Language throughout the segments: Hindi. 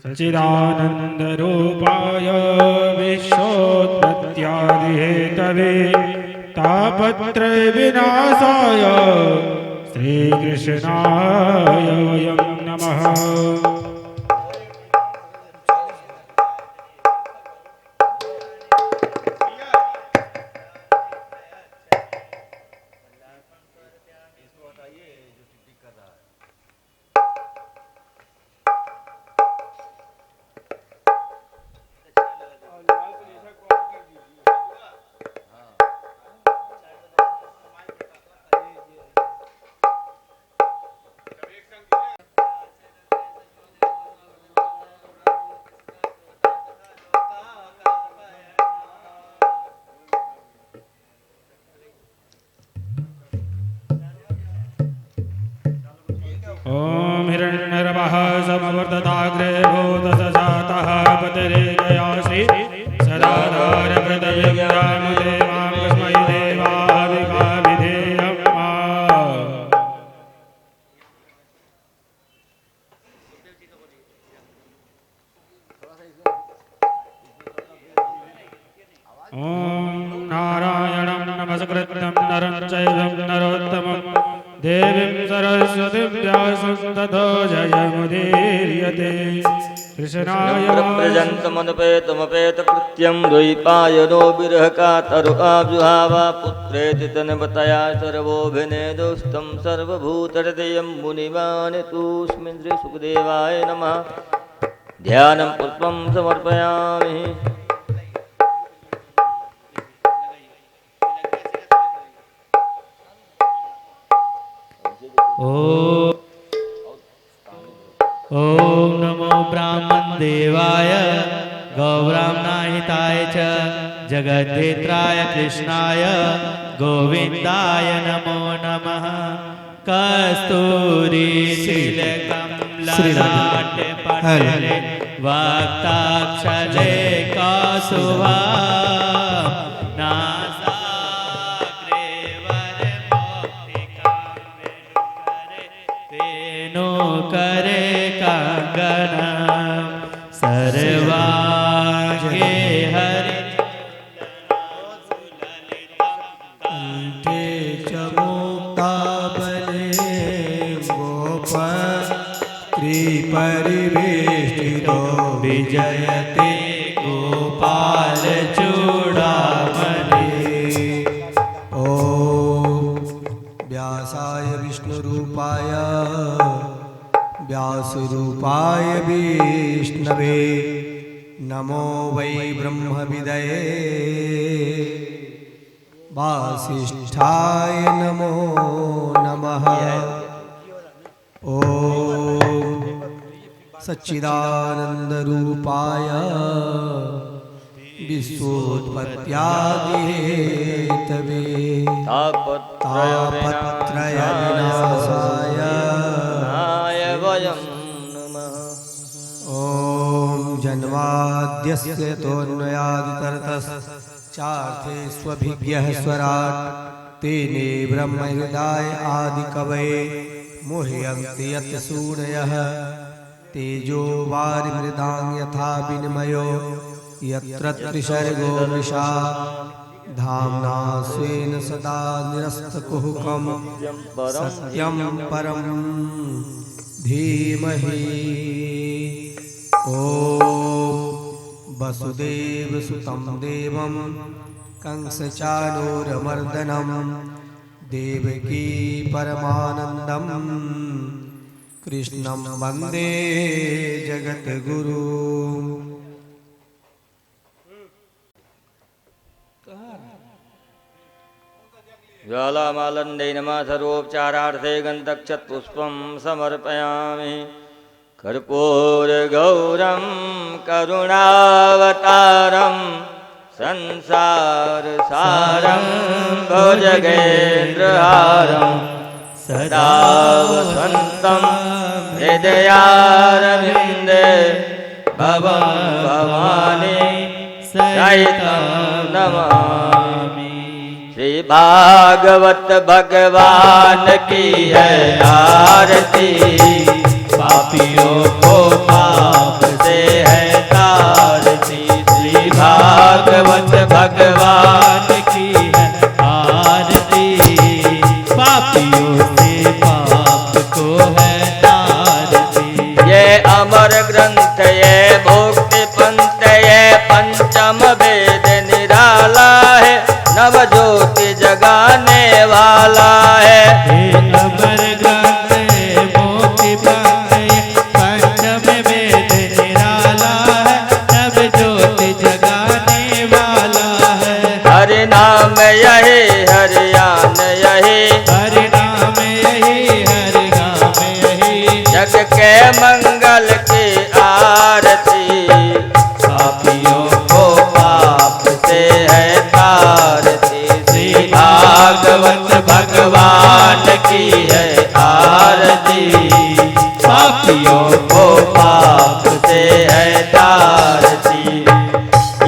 सच्चिदानन्दरूपाय विश्वोत्पत्त्यादिहेतवे तापत्रयविनाशाय श्रीकृष्णाय वयं नमः। ओम हिरण्यगर्भः समवर्तताग्रे भूतसजातः पतिरेकया श्री सदाधारकृतविद्यामुदेवां कस्मै देवादिकाभिधेयम्। ओम नारायणं नमस्कृतं नरं चैव नरोत्तमं देवीं सरस्वतीं व्यासं ततो जयमुदीर्यते। कृष्णाय प्रजन्तमनुपेतमपेतकृत्यं द्वैपायनो विरहकातरो आजुहावा पुत्रेति तन्वतया सर्वोऽभिनेदुस्तं सर्वभूतहृदयं मुनिमानितोऽस्मिन् श्रीसुखदेवाय नमः। ध्यानं पुष्पं समर्पयामि। ओम नमो ब्राह्मण देवाय गौब्राह्मणाहिताय च जगद्धेत्राय कृष्णाय गोविन्दाय नमो नमः। कस्तूरी तिलकं ललाटे पटले वक्ताक्षरे कौसुभा नासाग्रे वरमौक्तिकं वेणुकरे कंगनम सर्वांगे हरिचन्दनसुललितं कंठे च मुक्ताबले गोपस्त्रीपरिवेष्टितो विजयते गोपालचूडामणि। ओम व्यासाय विष्णुरूपाय व्यासरूपाय विष्णवे नमो वै ब्रह्मविदये वासिष्ठाय नमो नमः। ओम सच्चिदानन्दरूपाय विश्वोत्पत्त्यादिहेतवे तापत्रयविनाशाय वयं नमः। ओम जन्माद्यस्य तोऽन्वयादितरतश्चार्थेष्वभिज्ञः स्वराट् तेने ब्रह्महृदाय आदिकवये मुह्यन्ति यत् सूरयः तेजो वारिमृदां यथा विनिमयो यत्र त्रिसर्गो मृषा धाम्ना स्वेन सदा निरस्तकुहकं सत्यं परं धीमहि। ओम वसुदेवसुतं देवं कंसचाणूरमर्दनं देवकी परमानन्दं कृष्णं वन्दे जगद्गुरुम्। ज्वालामालन्दै नमः सर्वोपचारार्थे गन्धक्षत्पुष्पं समर्पयामि। कर्पूरगौरं करुणावतारं संसारसारं भुजगेन्द्रहारं सदा वसन्तं हृदयारविन्दे भवं भवानी सहितं नमामि। श्री भागवत भगवान की है आरती, पापियों को पाप से ये मंगल की आरती, पापियों को पाप से है तारती। श्री भागवत भगवान की है आरती, पापियों को पाप से है तारती।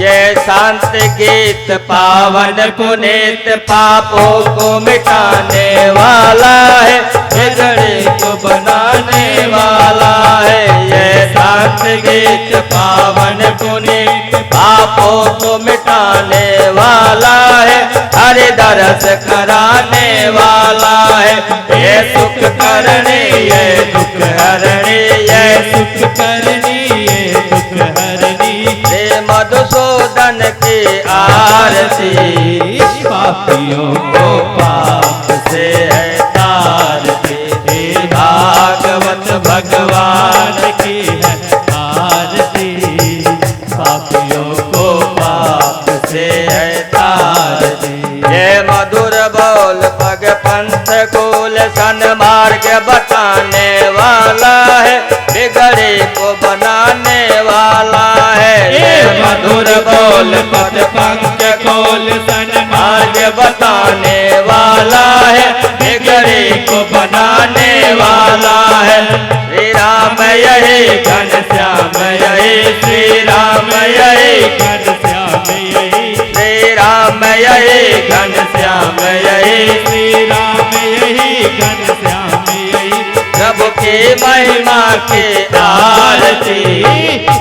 ये शांत गीत पावन पुनीत पापों को मिटाने वाला है, बिगड़े को बनाने वाला है। ये शांत गीत पावन पुनीत पापों को मिटाने वाला है, हरि दरस कराने वाला है। ये सुख करने ये दुख हरणे, ये सुख करने ये दुख हरणी। श्री मधुसूदन की आरती, पापियों को पाप से है तारती। हे भागवत भगवान की है आरती, पापियों को पाप से है तारती। ये मधुर बोल पग पंथ कुल सन्मार्ग बताने वाला है, बिगड़े को बनाने वाला है। ये मधुर बोल पग पंथ कुल सन्मार्ग बताने वाला है, बिगड़े को बनाने वाला है। श्री राम यही घनश्याम यही, श्री राम यही घनश्याम यही, श्री राम यही घनश्याम यही, श्री राम यही घनश्याम यही। प्रभु की महिमा की आरती,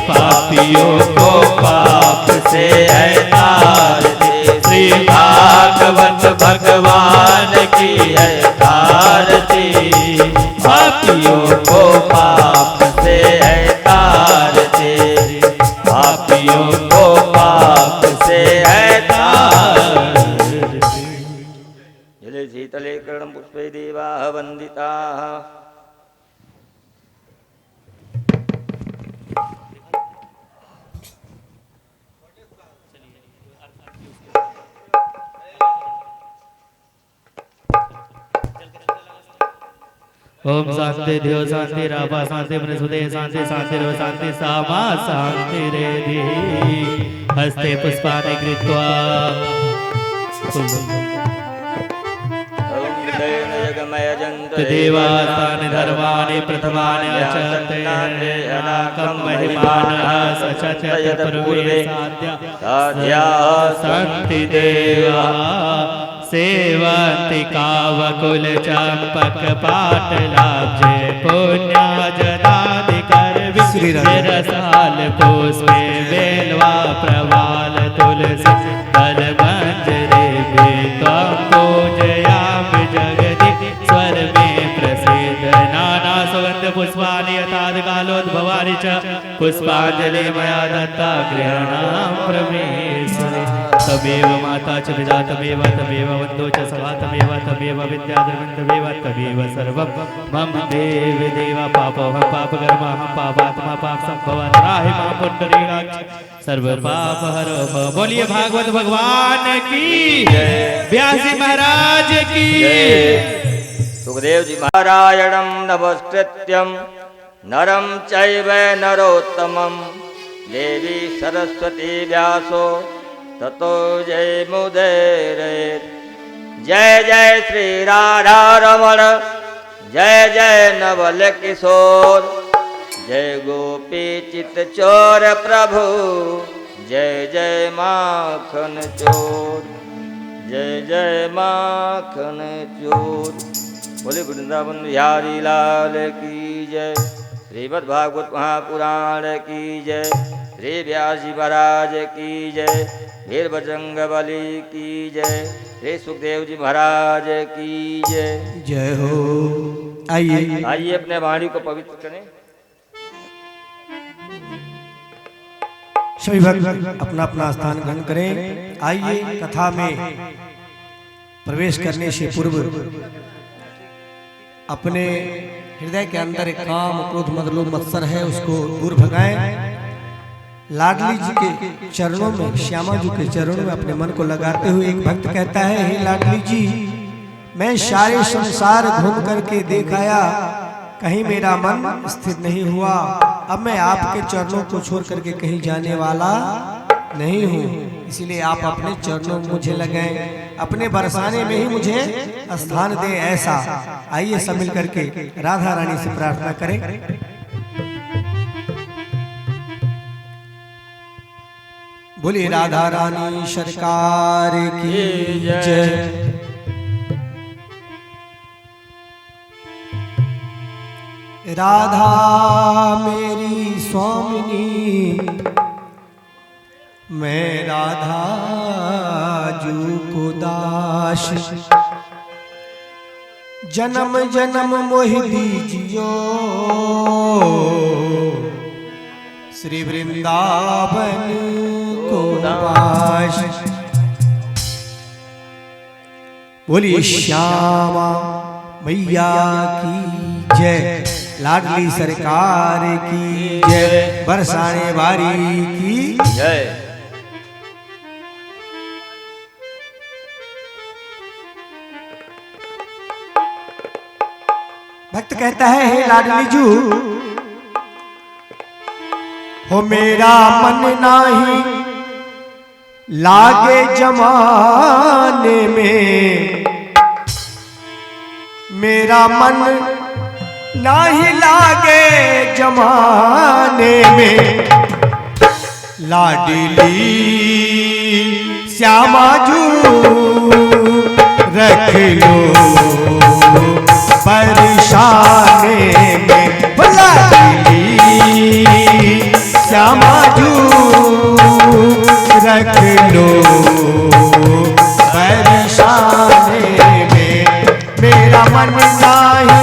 पापियों को पाप से है तारती। श्री भागवत भगवान की है आरती, पापियों को पाप से है तारती। पापियों को पाप से है तारती। जले शीतले कर्णं पुष्पे देवाः वन्दिताः। ओम शांति देव शांति राभा शांति बृहस्पति शांति शांति देव शांति सामा शांति रेधि। हस्ते पुष्पाणि कृत्वा देवास्तानि धर्माणि प्रथमानि अचन्ते अनाकं महिमानः सचत पूर्वे साध्या सन्ति देवा। सेवन्ति कावकुल चंपक पाटलाब्जे पुण्या जनाधिकर विरसाल पुष्पे बेलवा प्रवाल तुलसी दल मंजरे त्वं पूजयामि जगति स्वर में प्रसिद्ध। नाना सुगंध पुष्पाणि यथाकालोद्भवानि च पुष्पांजलि मया दत्ता गृहाणां परमेश्वरी। तमेव माता च पिता तमेव तमेव बन्धो च सखा तमेव तमेव विद्या तमेव तमेव सर्वं मम देव देव पापोऽहं पापकर्मः पापात्मा पाप संभवः त्राहि मां पुण्डरीकाक्ष सर्व पाप हरो भव। बोलिए भागवत भगवान की जय, व्यास जी महाराज की जय। सुखदेव जी नारायणं नमस्कृत्यं नरं चैव नरोत्तमं देवी सरस्वती व्यासो ततो जयमुदीरयेत्। जय जय श्री राधा रमण, जय जय नवल किशोर, जय गोपी चित चोर प्रभु, जय जय माखन चोर, जय जय माखन चोर। बोले वृंदावन बिहारी लाल की जय। श्रीमद् भागवत महापुराण की जय। श्री व्यास जी महाराज की जय। वीर बजरंग बली की जय। श्री सुखदेव जी महाराज की जय। जय हो। आइए अपने वाणी को पवित्र करें। सभी भक्त अपना अपना स्थान ग्रहण करें। आइए कथा में प्रवेश करने से पूर्व अपने हृदय के अंदर एक काम क्रोध मद लोभ मत्सर है उसको दूर भगाएं। लाडली जी के चरणों में, श्यामा जी के चरणों में अपने मन को लगाते हुए एक भक्त कहता है, हे लाडली जी, मैं सारे संसार घूम करके देख आया, कहीं मेरा मन स्थिर नहीं हुआ। अब मैं आपके चरणों को छोड़ करके कहीं जाने वाला नहीं हूँ, इसीलिए आप अपने चरणों में मुझे लगाएं, अपने बरसाने में ही मुझे स्थान दे ऐसा। आइए सब मिल करके राधा रानी से प्रार्थना करें। बोलिए राधा रानी सरकार की जय। राधा मेरी स्वामिनी, मैं राधा जू को दास, जन्म जन्म मोहि दीजियो श्री वृंदावन को वास। बोलिए श्यामा मैया की जय, लाडली सरकार की जय, बरसाने वारी की जय। भक्त कहता है हे लाडली जू, हो मेरा मन नाही लागे जमाने में, मेरा मन नाही लागे जमाने में, लाडली श्यामा जू रख लो परेशाने में, लाडली श्यामा जू रख लो परेशाने में, मेरा मन नाही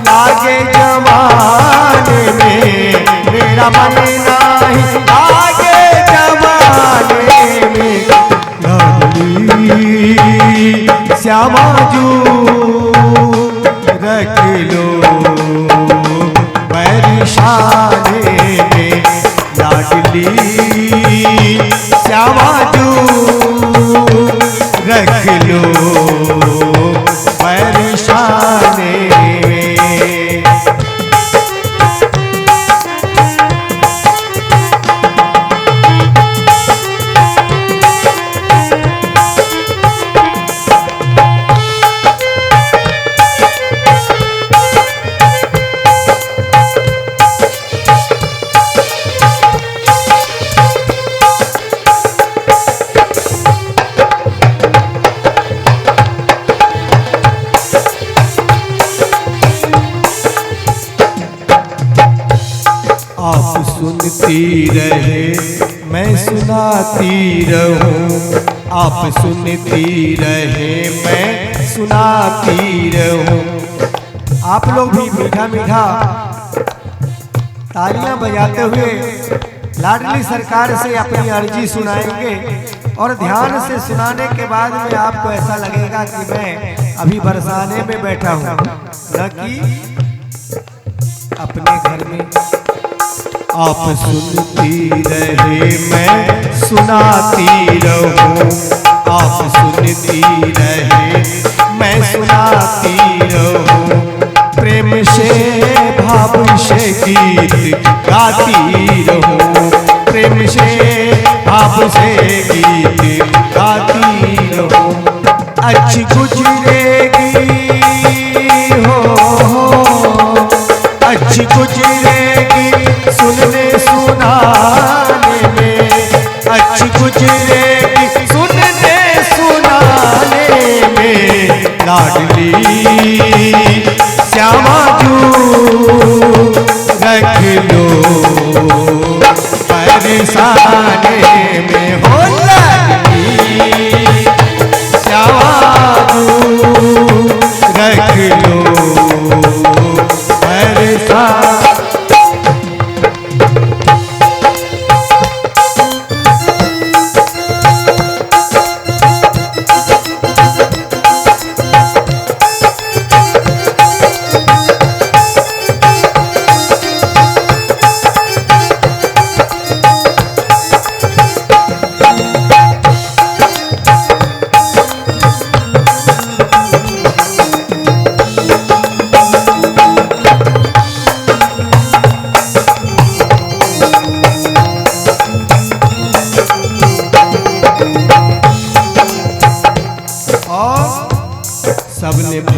लागे जमाने में, मेरा मन नाही लागे जमाने में, लाडली श्यामा जू रख लो परेशाने में, लाडली श्यामा जू रख लो परेशाने में। आप सुनती रहे मैं सुनाती रहूं, आप सुनती रहे मैं सुनाती रहूं। आप लोग भी मीठा मीठा तालियां बजाते हुए लाडली सरकार से अपनी अर्जी सुनाएंगे, और ध्यान से सुनाने के बाद में आपको ऐसा लगेगा कि मैं अभी बरसाने में बैठा हूं, न कि अपने घर में। आप सुनती रहे मैं सुनाती रहूं, आप सुनती रहे मैं सुनाती रहूं, प्रेम से भाव से गीत गाती रहूं, प्रेम से भाव से गीत गाती रहूं। अच्छी गुजरेगी हो अच्छी गुजरेगी सुनने सुनाने में, अच्छी गुजरेगी सुनने सुनाने में, लाडली श्यामा जू रख लो परेशाने में, हो लाडली श्यामा जू रख लो परेशान।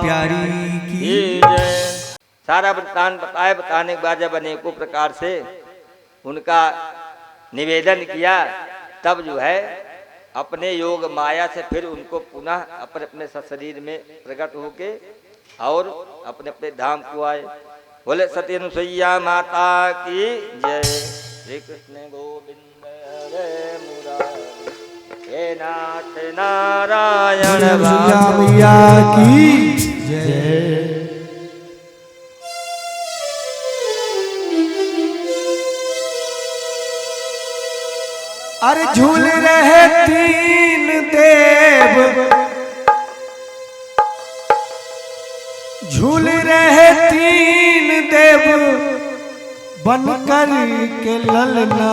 प्यारी की जय। सारा वृत्तांत बताने के बाद जब अनेकों प्रकार से उनका निवेदन किया, तब जो है अपने योग माया से फिर उनको पुनः अपने अपने शरीर में प्रकट होके और अपने अपने धाम को आए। बोले सती अनुसुईया माता की जय। श्री कृष्ण गोविंद हरे मुरारी, हे नाथ नारायण मैया की जय। अरे झूल रहे तीन देव, झूल रहे तीन देव बनकर के ललना,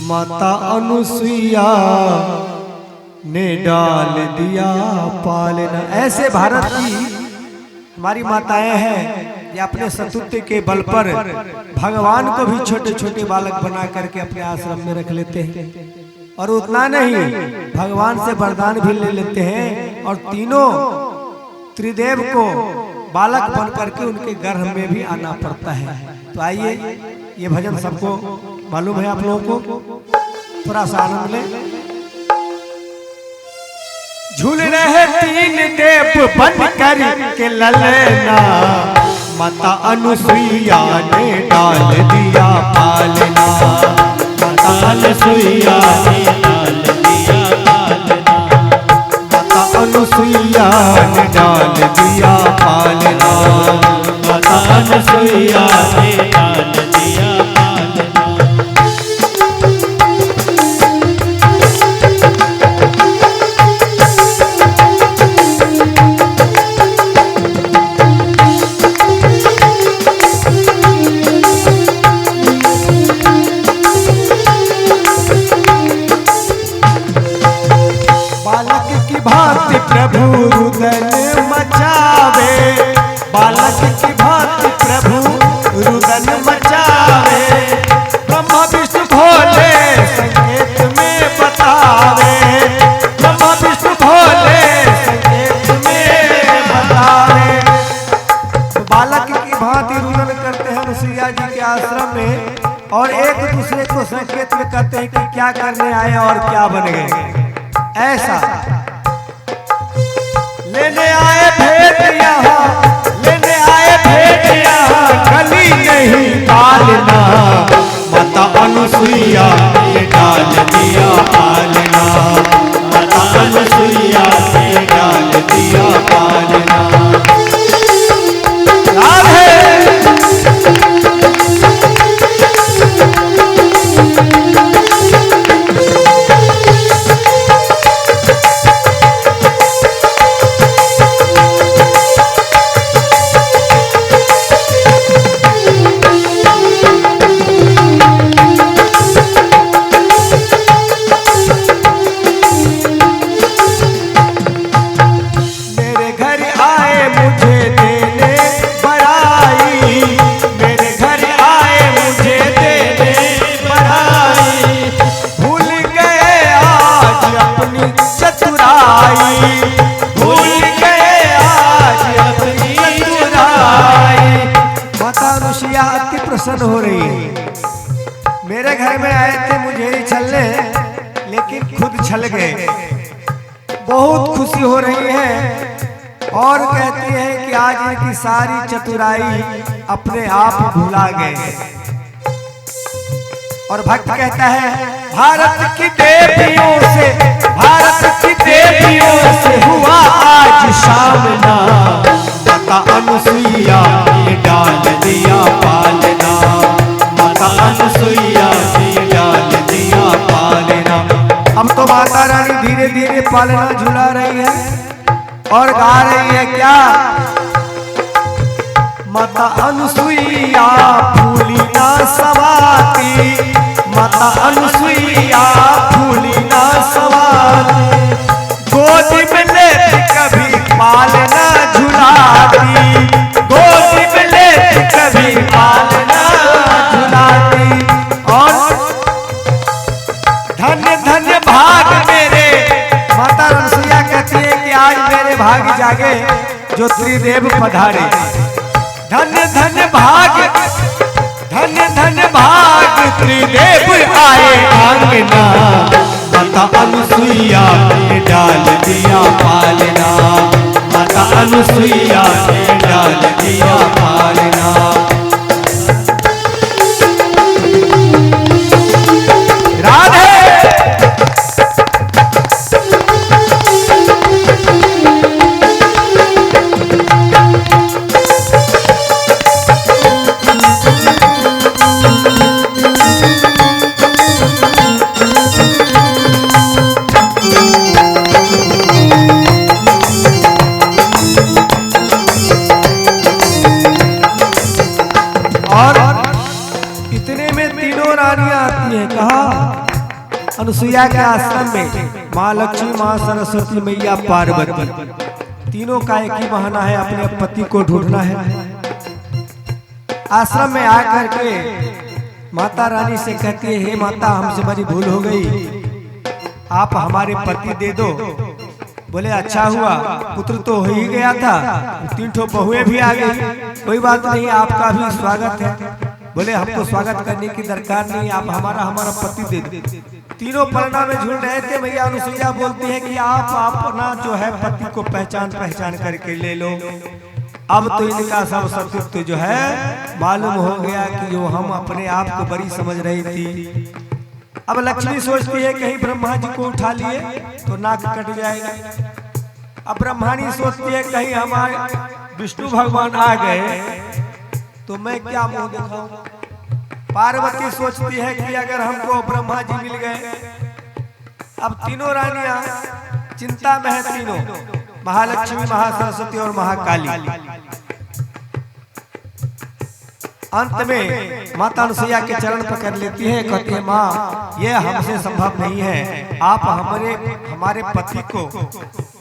माता अनुसुईया ने डाल दिया पालना। ऐसे भारत की हमारी माताएं हैं ये अपने सतुत्व के बल पर भगवान को भी छोटे छोटे बालक बना करके अपने आश्रम में रख लेते हैं। और उतना नहीं, भगवान से वरदान भी ले लेते हैं और तीनों त्रिदेव को बालक बन करके उनके गर्भ में भी आना पड़ता है। तो आइए, ये भजन सबको मालूम है आप लोगों को, थोड़ा सा आनंद लें। झूल रहे तीन देव बनकर के ललना, माता अनुसुईया ने डाल दिया पालना, माता अनुसुईया ने डाल दिया पालना, माता अनुसुईया ने डाल दिया पालना, माता अनुसुईया ने डाल दिया पालना। प्रभु रुदन मचावे, बालक की भांति प्रभु रुदन मचावे, ब्रह्मा विष्णु भोले संकेत में बतावे, ब्रह्मा विष्णु भोले संकेत में बतावे। तो बालक की भांति रुदन करते हैं अनुसुईया जी के आश्रम में और एक दूसरे को संकेत में कहते हैं कि क्या करने आए और क्या बन गए। ऐसा लेने आए भेंट यहाँ, लेने आए भेंट यहाँ, गली नहीं पालना, माता अनुसुईया ने डाल दिया पालना, माता अनुसुईया ने डाल दिया पालना। प्रसन्न हो रही है। मेरे घर में आए थे मुझे ही छलने, लेकिन खुद छल गए। बहुत खुशी हो रही है और कहती है कि आज इनकी सारी चतुराई अपने आप भुला गए। और भक्त कहता है भारत की देवियों से, भारत की देवियों से हुआ आज सामना, माता अनुसुईया ने डाल दिया पालना, माता अनुसुईया ने डाल दिया पालना। अब तो माता रानी धीरे धीरे पालना झुला रही है और गा रही है क्या, माता अनुसुईया फूली ना सवाती, माता अनुसुईया फूली ना सवाती, गोदी में लेती कभी पालना झुलाती, गोदी में लेती कभी पालना झुलाती। और धन्य धन्य भाग मेरे, माता अनुसुईया कहती है कि आज मेरे भाग जागे जो त्रिदेव पधारे। धन्य धन्य भाग, धन्य धन्य भाग त्रिदेव आए आंगना। माता अनुसुईया ने डाल दिया पालना, माता अनुसुईया ने डाल दिया पालना। राधे अनुसुईया के आश्रम में माँ लक्ष्मी, माँ सरस्वती, मैया पार्वती तीनों का एक ही बहाना है, अपने पति को ढूंढना है। आश्रम में आकर के माता रानी से कहती है, हे माता हमसे बड़ी भूल हो गई, आप हमारे पति दे दो। बोले अच्छा हुआ, पुत्र तो हो ही गया था, 3 ठो बहुएं भी आ गई, कोई बात नहीं, आपका भी स्वागत है। बोले हमको स्वागत करने की दरकार नहीं, आप हमारा पति दे दो। तीनों पलना में झूल रहे थे। मैया अनुसुईया बोलती है कि आप अपना जो है पति को पहचान करके ले लो। अब तो इनका सब सत्य जो है मालूम हो गया कि जो हम अपने आप को बड़ी समझ रही थी। अब लक्ष्मी सोचती है कहीं ब्रह्मा जी को उठा लिए तो नाक कट जाएगा। अब ब्रह्माणी सोचती है कहीं हमारे विष्णु भगवान आ गए तो मैं क्या मुंह दिखाऊं। पार्वती सोचती है कि अगर हमको ब्रह्मा जी मिल गए। अब तीनों रानियां चिंता में है, तीनों महालक्ष्मी, महासरस्वती और महाकाली। अंत में माता अनुसुईया के चरण पकड़ लेती है, कहती है माँ ये हमसे संभव नहीं है, आप हमारे पति को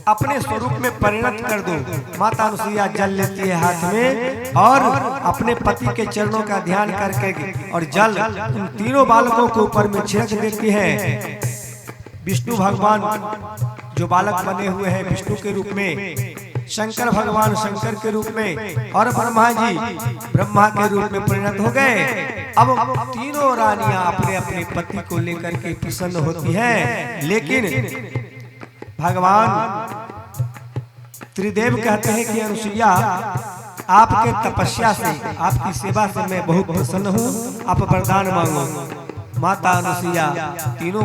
अपने स्वरूप में परिणत कर दो। माता अनुसुईया जल लेती है हाथ में और अपने पति के चरणों का ध्यान करके और जल उन तीनों बालकों को ऊपर में छिड़क देती है। विष्णु भगवान जो बालक बने हुए हैं विष्णु के रूप में, शंकर भगवान शंकर के रूप में और ब्रह्मा जी ब्रह्मा के रूप में परिणत हो गए। अब तीनों रानियां अपने अपने पति को लेकर के प्रसन्न होती हैं, लेकिन भगवान त्रिदेव कहते हैं कि अनुसुईया आपके तपस्या से, आपकी सेवा से मैं बहुत प्रसन्न हूँ, आप वरदान मांगो। माता अनुसुईया तीनों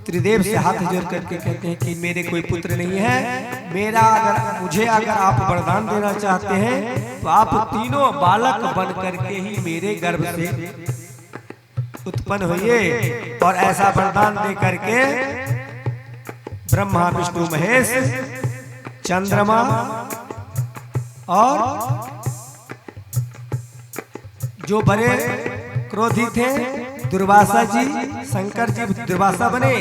त्रिदेव से हाथ जोड़ करके कहते हैं कि मेरे कोई पुत्र नहीं है, मुझे अगर आप वरदान देना चाहते हैं तो आप तीनों बालक बन करके ही मेरे गर्भ से उत्पन्न होइए। और ऐसा वरदान दे करके ब्रह्मा विष्णु महेश, चंद्रमा और जो बड़े क्रोधी थे दुर्वासा जी, शंकर जी दुर्वासा बने,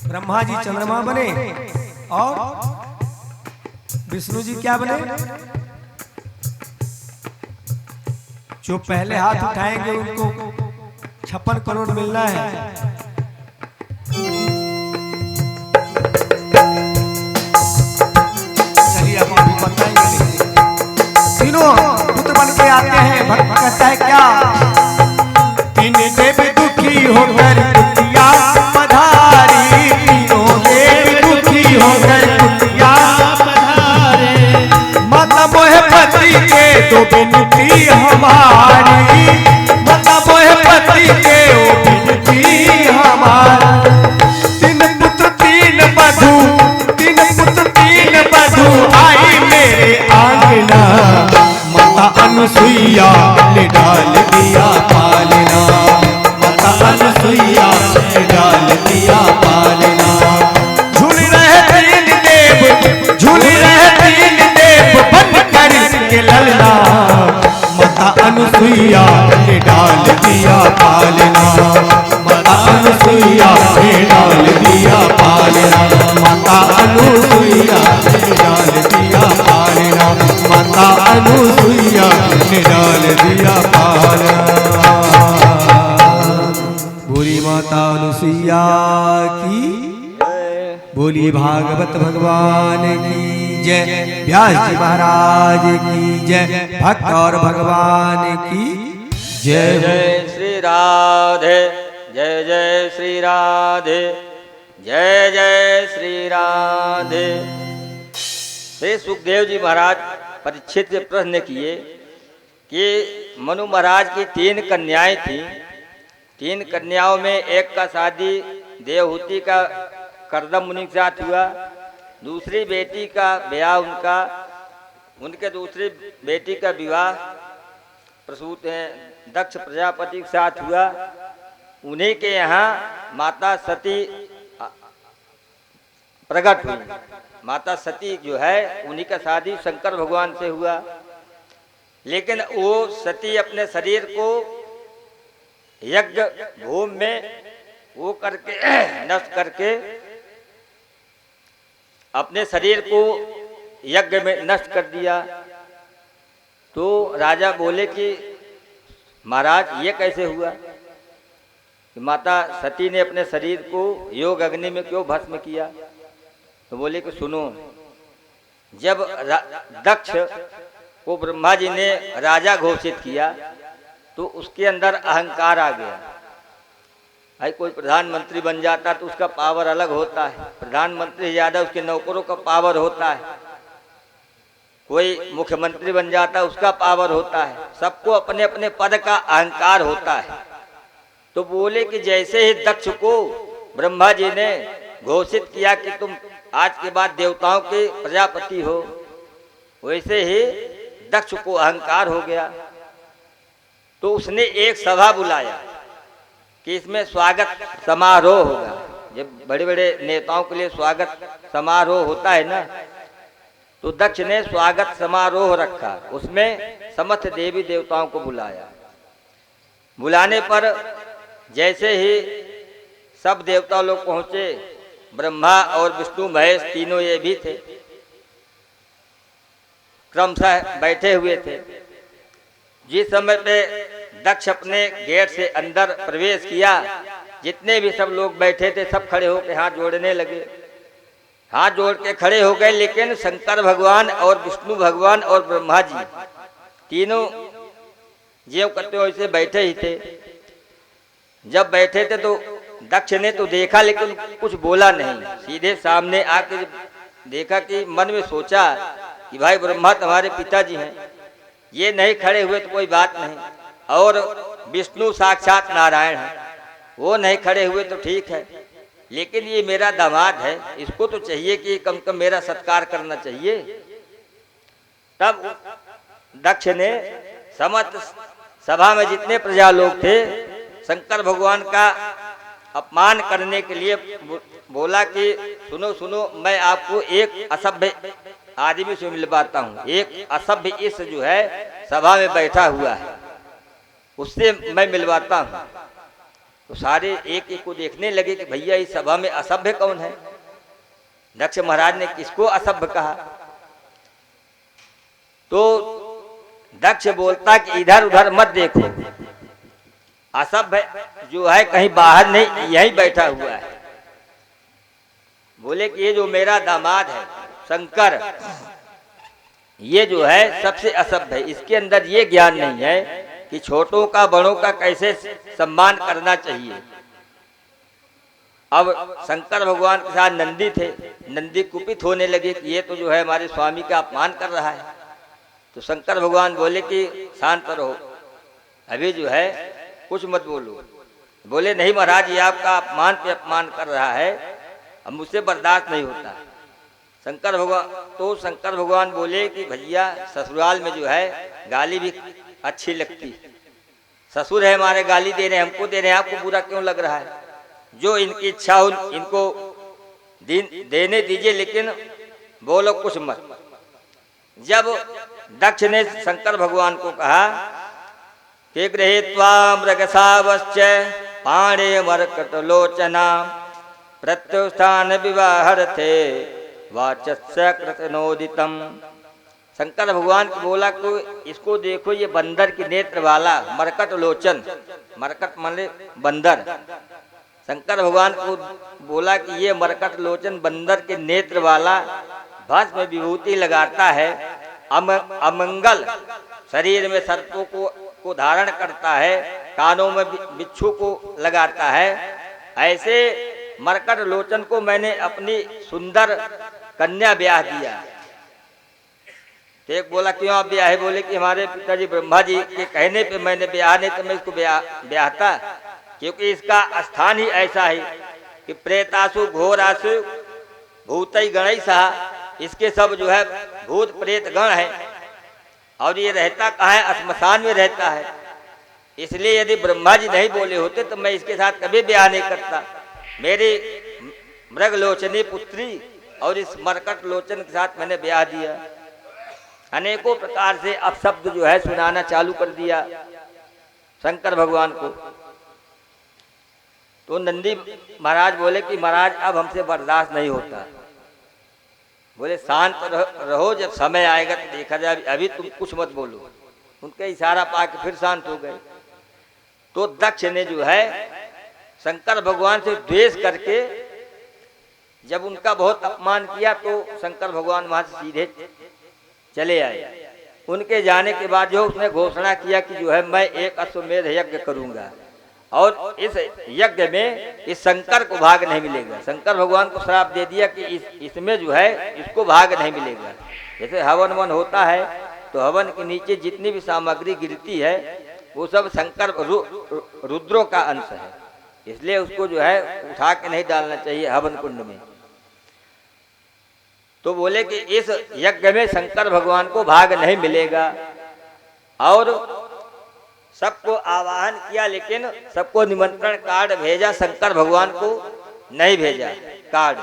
ब्रह्मा जी चंद्रमा बने और विष्णु जी क्या बने, जो पहले हाथ उठाएंगे उनको 56 करोड़ मिलना है। चलिए अब अभी बताएंगे। तीनों पुत्र बन के आते हैं। भक्त कहता है क्या, तीन देव दुखी होकर कुटिया पधारी, तीनों देव दुखी होकर कुटिया पधारे। माता मोह पति के दो बिनती हमारी, माता मोह पति के ओ बिनती हमारी। तीन पुत्र तीन बधू, तीन पुत्र तीन बधू आई मेरे आंगना। माता अनुसुईया ने डाल दिया पालना, माता अनुसुईया ने डाल दिया पालना। झूल रहे तीन देव, झूल रहे तीन देव बन कर के ललना। माता अनुसुईया ने डाल दिया पालना, माता अनुसुईया ने डाल दिया पालना। माता अनुसुईया ने डाल दिया पालना, माता अनुसुईया ने डाल दिया पालना। बोली माता अनुसुईया की, बोली भागवत भगवान की। जय, व्यास जी महाराज की जय, भक्त और भगवान की जय जय। जय श्री राधे, जय जय श्री राधे, जय जय श्री राधे। श्री सुखदेव जी महाराज परीक्षित से प्रश्न किए कि मनु महाराज की 3 कन्याएं थीं। 3 कन्याओं में एक का शादी देवहूति का करदम मुनि के साथ हुआ, दूसरी बेटी का ब्याह उनके दूसरी बेटी का विवाह प्रसूत हैं दक्ष प्रजापति के साथ हुआ। उन्हीं के यहाँ माता सती प्रकट हुई। माता सती जो है उन्हीं का शादी शंकर भगवान से हुआ, लेकिन वो सती अपने शरीर को यज्ञ भूमि में वो करके नष्ट करके अपने शरीर को यज्ञ में नष्ट कर दिया। तो राजा बोले कि महाराज ये कैसे हुआ कि माता सती ने अपने शरीर को योग अग्नि में क्यों भस्म किया? तो बोले कि सुनो, जब दक्ष को ब्रह्मा जी ने राजा घोषित किया तो उसके अंदर अहंकार आ गया। भाई कोई प्रधानमंत्री बन जाता तो उसका पावर अलग होता है, प्रधानमंत्री ज्यादा उसके नौकरों का पावर होता है। कोई मुख्यमंत्री बन जाता उसका पावर होता है। सबको अपने अपने पद का अहंकार होता है। तो बोले कि जैसे ही दक्ष को ब्रह्मा जी ने घोषित किया कि तुम आज के बाद देवताओं के प्रजापति हो, वैसे ही दक्ष को अहंकार हो गया। तो उसने एक सभा बुलाया कि इसमें स्वागत समारोह होगा। जब बड़े बड़े नेताओं के लिए स्वागत समारोह होता है ना, तो दक्ष ने स्वागत समारोह रखा। उसमें समस्त देवी देवताओं को बुलाया। बुलाने पर जैसे ही सब देवता लोग पहुंचे, ब्रह्मा और विष्णु महेश तीनों ये भी थे, क्रमशः बैठे हुए थे। जिस समय पे दक्ष अपने गेट से अंदर प्रवेश किया, जितने भी सब लोग बैठे थे सब खड़े होकर हाथ जोड़ने लगे। हाथ जोड़ के खड़े हो गए, लेकिन शंकर भगवान और विष्णु भगवान और ब्रह्मा जी तीनों ज्यों करते वैसे बैठे ही थे। जब बैठे थे तो दक्ष ने तो देखा लेकिन कुछ बोला नहीं। सीधे सामने आके देखा कि मन में सोचा कि भाई ब्रह्मा तुम्हारे पिताजी हैं, ये नहीं खड़े हुए तो कोई बात नहीं, और विष्णु साक्षात नारायण हैं, वो नहीं खड़े हुए तो ठीक है, लेकिन ये मेरा दामाद है, इसको तो चाहिए कि कम कम मेरा सत्कार करना चाहिए। तब दक्ष ने समस्त सभा में जितने प्रजा लोग थे शंकर भगवान का अपमान करने के लिए बोला कि सुनो सुनो, मैं आपको एक असभ्य आदमी से मिलवाता हूँ। एक असभ्य इस जो है सभा में बैठा हुआ है, उससे मैं मिलवाता हूँ। तो सारे एक एक को देखने लगे कि भैया इस सभा में असभ्य कौन है। दक्ष महाराज ने किसको असभ्य कहा? तो दक्ष बोलता कि इधर उधर मत देखो, असभ्य जो है कहीं बाहर नहीं, यहीं बैठा हुआ है। बोले कि ये जो मेरा दामाद है शंकर, ये जो है सबसे असभ्य है। इसके अंदर ये ज्ञान नहीं है कि छोटों का बड़ों का कैसे सम्मान करना चाहिए। अब शंकर भगवान के साथ नंदी थे, नंदी कुपित होने लगे कि ये तो जो है हमारे स्वामी का अपमान कर रहा है। तो शंकर भगवान बोले कि शांत रहो, अभी जो है कुछ मत बोलो। बोले नहीं महाराज, ये आपका अपमान पे अपमान कर रहा है, अब मुझसे बर्दाश्त नहीं होता। शंकर भगवान बोले कि भैया ससुराल में जो है गाली भी अच्छी लगती, ससुर है हमारे, गाली दे रहे हैं, हमको दे रहे हैं, आपको बुरा क्यों लग रहा है? जो इनकी इच्छा हो इनको देने दीजिए, लेकिन बोलो कुछ मत। जब दक्ष ने शंकर भगवान को कहा कि गृहीत्वा मृगसावश्च पाणे मरकट लोचना प्रत्युत्थान विवाहार्थे वाचस्य कृतनोदितम। शंकर भगवान को बोला को इसको देखो, ये बंदर की नेत्र वाला मरकट लोचन, मरकट माने बंदर। शंकर भगवान को बोला कि ये मरकट लोचन बंदर के नेत्र वाला भस्म विभूति लगाता है, अमंगल शरीर में सर्पों को धारण करता है, कानों में बिच्छू को लगाता है, ऐसे मरकट लोचन को मैंने अपनी सुंदर कन्या ब्याह दिया। तो एक बोला क्यों आप ब्याह है? बोले कि हमारे पिताजी ब्रह्मा जी के कहने पे मैंने ब्याह, नहीं तो मैं इसको ब्याहता, क्योंकि इसका स्थान ही ऐसा है कि प्रेतासु घोरासु भूतई गणेशा, इसके सब जो है भूत प्रेत गण है, और ये रहता कहाँ है? श्मशान में रहता है। इसलिए यदि ब्रह्मा जी नहीं बोले होते तो मैं इसके साथ कभी ब्याह नहीं करता। मेरी मृगलोचनी पुत्री और इस मरकट लोचन के साथ मैंने ब्याह दिया। अनेकों प्रकार से अपशब्द जो है सुनाना चालू कर दिया शंकर भगवान को। तो नंदी महाराज बोले कि महाराज अब हमसे बर्दाश्त नहीं होता। बोले शांत रहो, जब समय आएगा तो देखा जाए, अभी तुम कुछ मत बोलो। उनका इशारा पाके फिर शांत हो गए। तो दक्ष ने जो है शंकर भगवान से द्वेष करके जब उनका बहुत अपमान किया तो शंकर भगवान वहां से सीधे चले आए। उनके जाने के बाद जो उसने घोषणा किया कि जो है मैं एक अश्वमेध यज्ञ करूंगा और इस यज्ञ में इस शंकर को भाग नहीं मिलेगा। शंकर भगवान को श्राप दे दिया कि इसमें जो है इसको भाग नहीं मिलेगा। जैसे हवन वन होता है तो हवन के नीचे जितनी भी सामग्री गिरती है वो सब शंकर रुद्रों का अंश है, इसलिए उसको जो है उठा के नहीं डालना चाहिए हवन कुंड में। तो बोले कि इस यज्ञ में शंकर भगवान को भाग नहीं मिलेगा। और सबको आवाहन किया, लेकिन सबको निमंत्रण कार्ड भेजा, शंकर भगवान को नहीं भेजा कार्ड।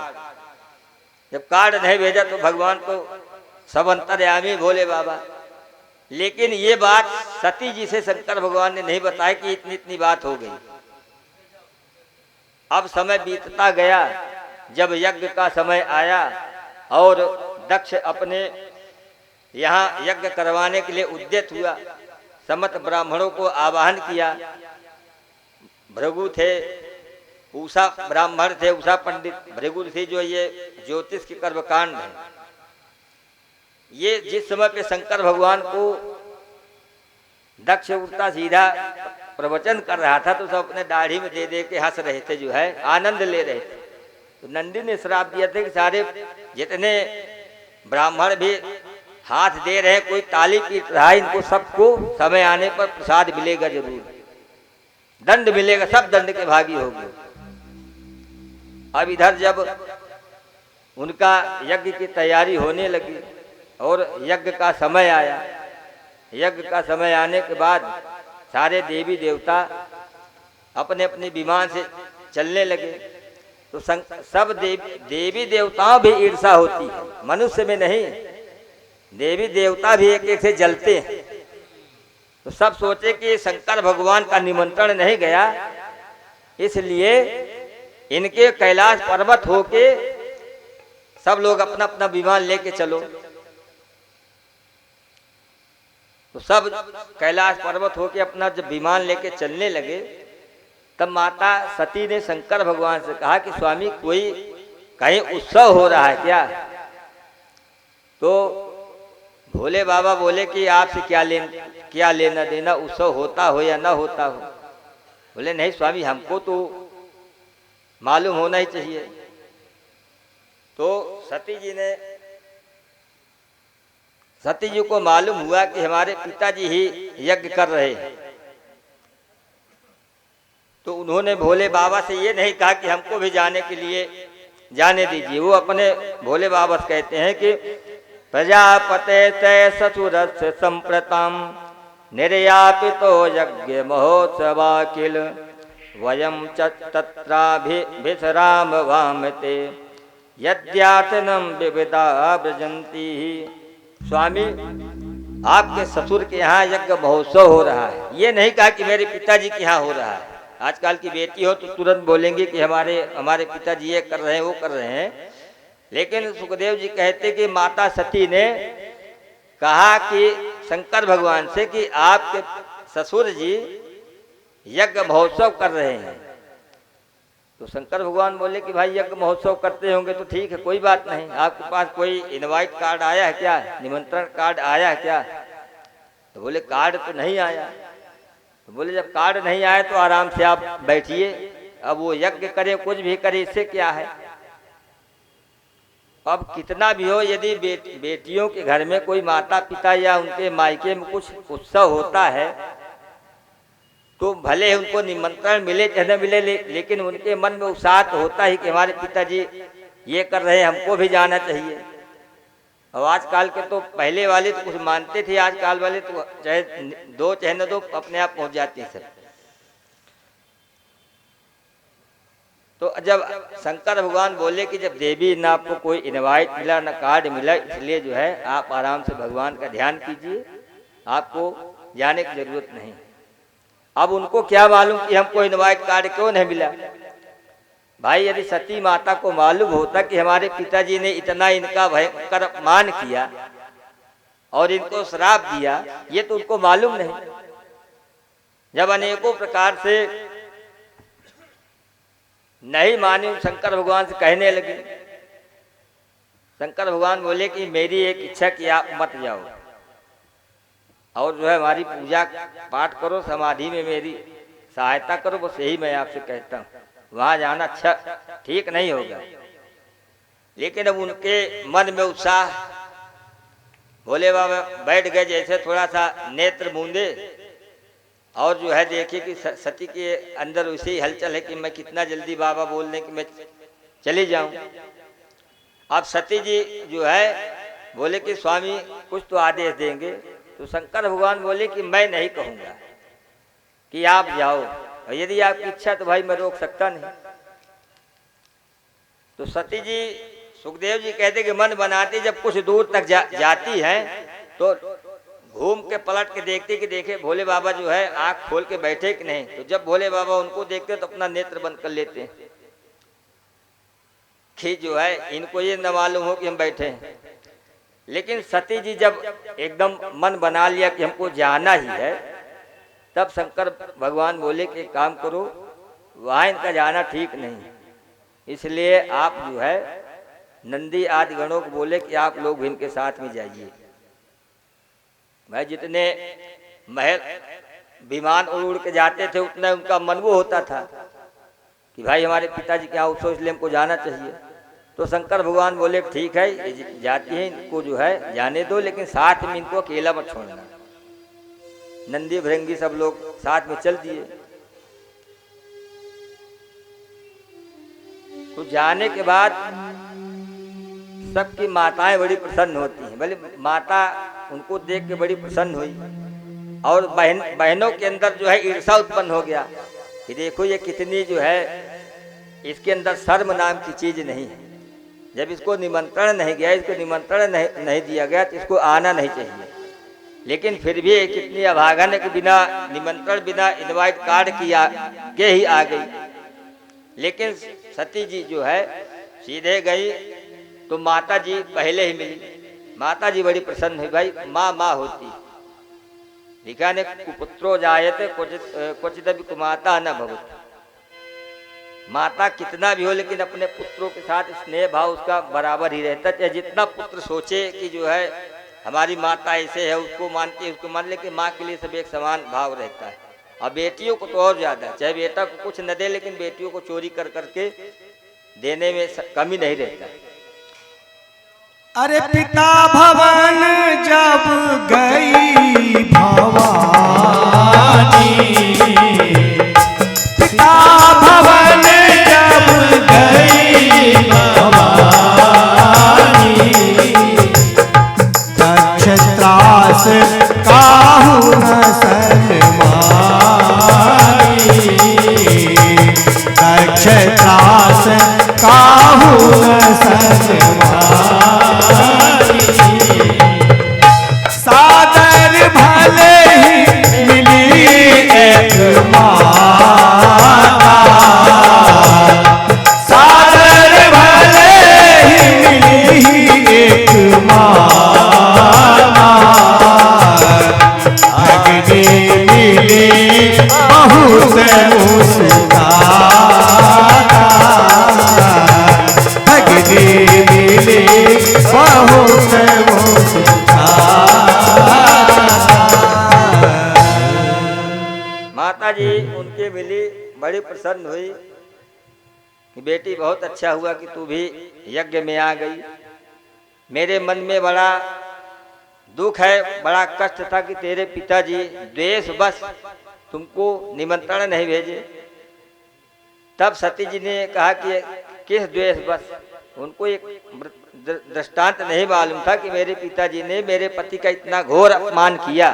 जब कार्ड नहीं भेजा तो भगवान को सब अंतर्यामी भोले बाबा। लेकिन ये बात सती जी से शंकर भगवान ने नहीं बताया कि इतनी इतनी बात हो गई। अब समय बीतता गया, जब यज्ञ का समय आया और दक्ष अपने यहाँ यज्ञ करवाने के लिए उद्यत हुआ, समस्त ब्राह्मणों को आवाहन किया। भृगु थे, उषा ब्राह्मण थे, उषा पंडित, भृगु थे जो ये ज्योतिष के कर्मकांड है। ये जिस समय पे शंकर भगवान को दक्ष उल्टा सीधा प्रवचन कर रहा था तो सब अपने दाढ़ी में दे दे के हंस रहे थे, जो है आनंद ले रहे थे। तो नंदी ने श्राप दिया था कि सारे जितने ब्राह्मण भी हाथ दे रहे, कोई ताली पीट रहा है, इनको सबको समय आने पर प्रसाद मिलेगा, जरूर दंड मिलेगा, सब दंड के भागी होंगे। अब इधर जब उनका यज्ञ की तैयारी होने लगी और यज्ञ का समय आया, यज्ञ का समय आने के बाद सारे देवी देवता अपने अपने विमान से चलने लगे। तो सब देवी देवताओं भी ईर्षा होती है, मनुष्य में नहीं। देवी देवता भी एक एक से जलते हैं। तो सब सोचे कि शंकर भगवान का निमंत्रण नहीं गया, इसलिए इनके कैलाश पर्वत होके सब लोग अपना अपना विमान लेके चलो। तो सब कैलाश पर्वत होके अपना जब विमान लेके चलने लगे, तब माता सती ने शंकर भगवान से कहा कि स्वामी कोई कहीं उत्सव हो रहा है क्या? तो भोले बाबा बोले कि आपसे क्या लेना देना, उत्सव होता हो या ना होता हो। बोले नहीं स्वामी, हमको तो मालूम होना ही चाहिए। तो सती जी को मालूम हुआ कि हमारे पिताजी ही यज्ञ कर रहे हैं। तो उन्होंने भोले बाबा से ये नहीं कहा कि हमको भी जाने के लिए जाने दीजिए। वो अपने भोले बाबा से कहते हैं कि प्रजापते ते ससुरस्य संप्रतम निर्यापितो यज्ञ महोत्सवा किल वयम तत्राभिसराम वामते यद्यातनम विविधा व्रजंती। स्वामी आपके ससुर के यहाँ यज्ञ महोत्सव हो रहा है, ये नहीं कहा कि मेरे पिताजी के यहाँ हो रहा है। आजकल की बेटी हो तो तुरंत बोलेंगे कि हमारे पिताजी ये कर रहे हैं, वो कर रहे हैं। लेकिन सुखदेव जी कहते कि माता सती ने कहा कि शंकर भगवान से कि आपके ससुर जी यज्ञ महोत्सव कर रहे हैं। तो शंकर भगवान बोले कि भाई यज्ञ महोत्सव करते होंगे तो ठीक है, कोई बात नहीं। आपके पास कोई इनवाइट कार्ड आया है क्या, निमंत्रण कार्ड आया है क्या? तो बोले कार्ड तो नहीं आया। तो बोले जब कार्ड नहीं आया तो आराम से आप बैठिए, अब वो यज्ञ करे कुछ भी करे इससे क्या है। अब कितना भी हो, यदि बेटियों के घर में कोई माता पिता या उनके मायके में कुछ उत्सव होता है तो भले उनको निमंत्रण मिले चाहे न मिले, लेकिन उनके मन में उत्साह तो होता ही कि हमारे पिताजी ये कर रहे हैं, हमको भी जाना चाहिए। और आजकल के तो पहले वाले तो कुछ मानते थे, आजकल वाले तो चाहे दो चाहे न दो अपने आप पहुंच जाते हैं सब। तो जब शंकर भगवान बोले कि जब देवी ना आपको कोई इनवाइट मिला ना कार्ड मिला, इसलिए जो है आप आराम से भगवान का ध्यान कीजिए, आपको जाने की जरूरत नहीं। अब उनको क्या मालूम कि हमको इनवाइट कार्ड क्यों नहीं मिला। भाई यदि सती माता को मालूम होता कि हमारे पिताजी ने इतना इनका भयंकर अपमान किया और इनको श्राप दिया, ये तो उनको मालूम नहीं। जब अनेकों प्रकार से नहीं माने, शंकर भगवान से कहने लगे। शंकर भगवान बोले कि मेरी एक इच्छा कि आप मत जाओ और जो है हमारी पूजा पाठ करो, समाधि में मेरी सहायता करो, बस यही मैं आपसे कहता हूँ। वहां जाना अच्छा ठीक नहीं होगा। लेकिन अब उनके मन में उत्साह, भोले बाबा बैठ गए, जैसे थोड़ा सा नेत्र मूंदे और जो है देखिए कि सती के अंदर उसी हलचल है कि मैं कितना जल्दी बाबा बोल दें कि मैं चली जाऊं। अब सती जी जो है बोले कि स्वामी कुछ तो आदेश देंगे। तो शंकर भगवान बोले कि मैं नहीं कहूंगा कि आप जाओ, और यदि आपकी इच्छा तो भाई मैं रोक सकता नहीं। तो सती जी, सुखदेव जी कहते कि मन बनाती जब कुछ दूर तक जाती हैं तो घूम के पलट के देखते कि देखे भोले बाबा जो है आंख खोल के बैठे कि नहीं। तो जब भोले बाबा उनको देखते तो अपना नेत्र बंद कर लेते हैं कि जो है इनको ये न मालूम हो कि हम बैठे हैं। लेकिन सती जी जब एकदम मन बना लिया कि हमको जाना ही है, तब शंकर भगवान बोले कि काम करो, वहां इनका जाना ठीक नहीं, इसलिए आप जो है नंदी आदि गणों को बोले कि आप लोग भी इनके साथ में जाइए। भाई जितने महल विमान उड़ उड़ के जाते थे उतना उनका मन वो होता था कि भाई हमारे पिताजी क्या उत्सव, इसलिए हमको जाना चाहिए। तो शंकर भगवान बोले ठीक है, ये जाती है, इनको जो है जाने दो, लेकिन साथ में इनको अकेला मत छोड़ना। नंदी भृंगी सब लोग साथ में चल दिए। तो जाने के बाद सबकी माताएं बड़ी प्रसन्न होती हैं। भले माता उनको देख के बड़ी प्रसन्न हुई, और बहनों के अंदर जो है ईर्षा उत्पन्न हो गया कि देखो ये कितनी जो है इसके अंदर शर्म नाम की चीज नहीं है। जब इसको निमंत्रण नहीं गया, इसको निमंत्रण नहीं दिया गया तो इसको आना नहीं चाहिए। लेकिन फिर भी कितनी अभागन है कि बिना निमंत्रण, बिना इनवाइट कार्ड के ही आ गई। लेकिन सती जी जो है सीधे गई तो माता जी पहले ही मिली। माता जी बड़ी प्रसन्न हुई। भाई माँ होती, लिखा ने कुपुत्रो जायते क्वचिदपि कुमाता न भवति। माता कितना भी हो लेकिन अपने पुत्रों के साथ स्नेह भाव उसका बराबर ही रहता है। चाहे जितना पुत्र सोचे कि जो है हमारी माता ऐसे है, उसको मानती है, उसको मान, लेकिन माँ के लिए सब एक समान भाव रहता है। और बेटियों को तो और ज्यादा, चाहे बेटा को कुछ न दे लेकिन बेटियों को चोरी कर करके देने में कमी नहीं रहता। अरे पिता भवन जब गई भवानी, पिता भवन जब गई भवानी, दक्ष त्रास काहू न सन्मानी, दक्ष त्रास काहू न सन्मानी। सादर भले ही मिली एक माता, सादर भले ही मिली एक माता, अग्नि मिली बहुत मुस्काता, के मिली, बड़ी प्रसन्न हुई कि बेटी बहुत अच्छा हुआ कि तू भी यज्ञ में आ गई। मेरे मन में बड़ा दुख है, बड़ा कष्ट था कि तेरे पिताजी द्वेष बस तुमको निमंत्रण नहीं भेजे। तब सती जी ने कहा कि किस द्वेष बस? उनको एक दृष्टांत नहीं मालूम था कि मेरे पिताजी ने मेरे पति का इतना घोर अपमान किया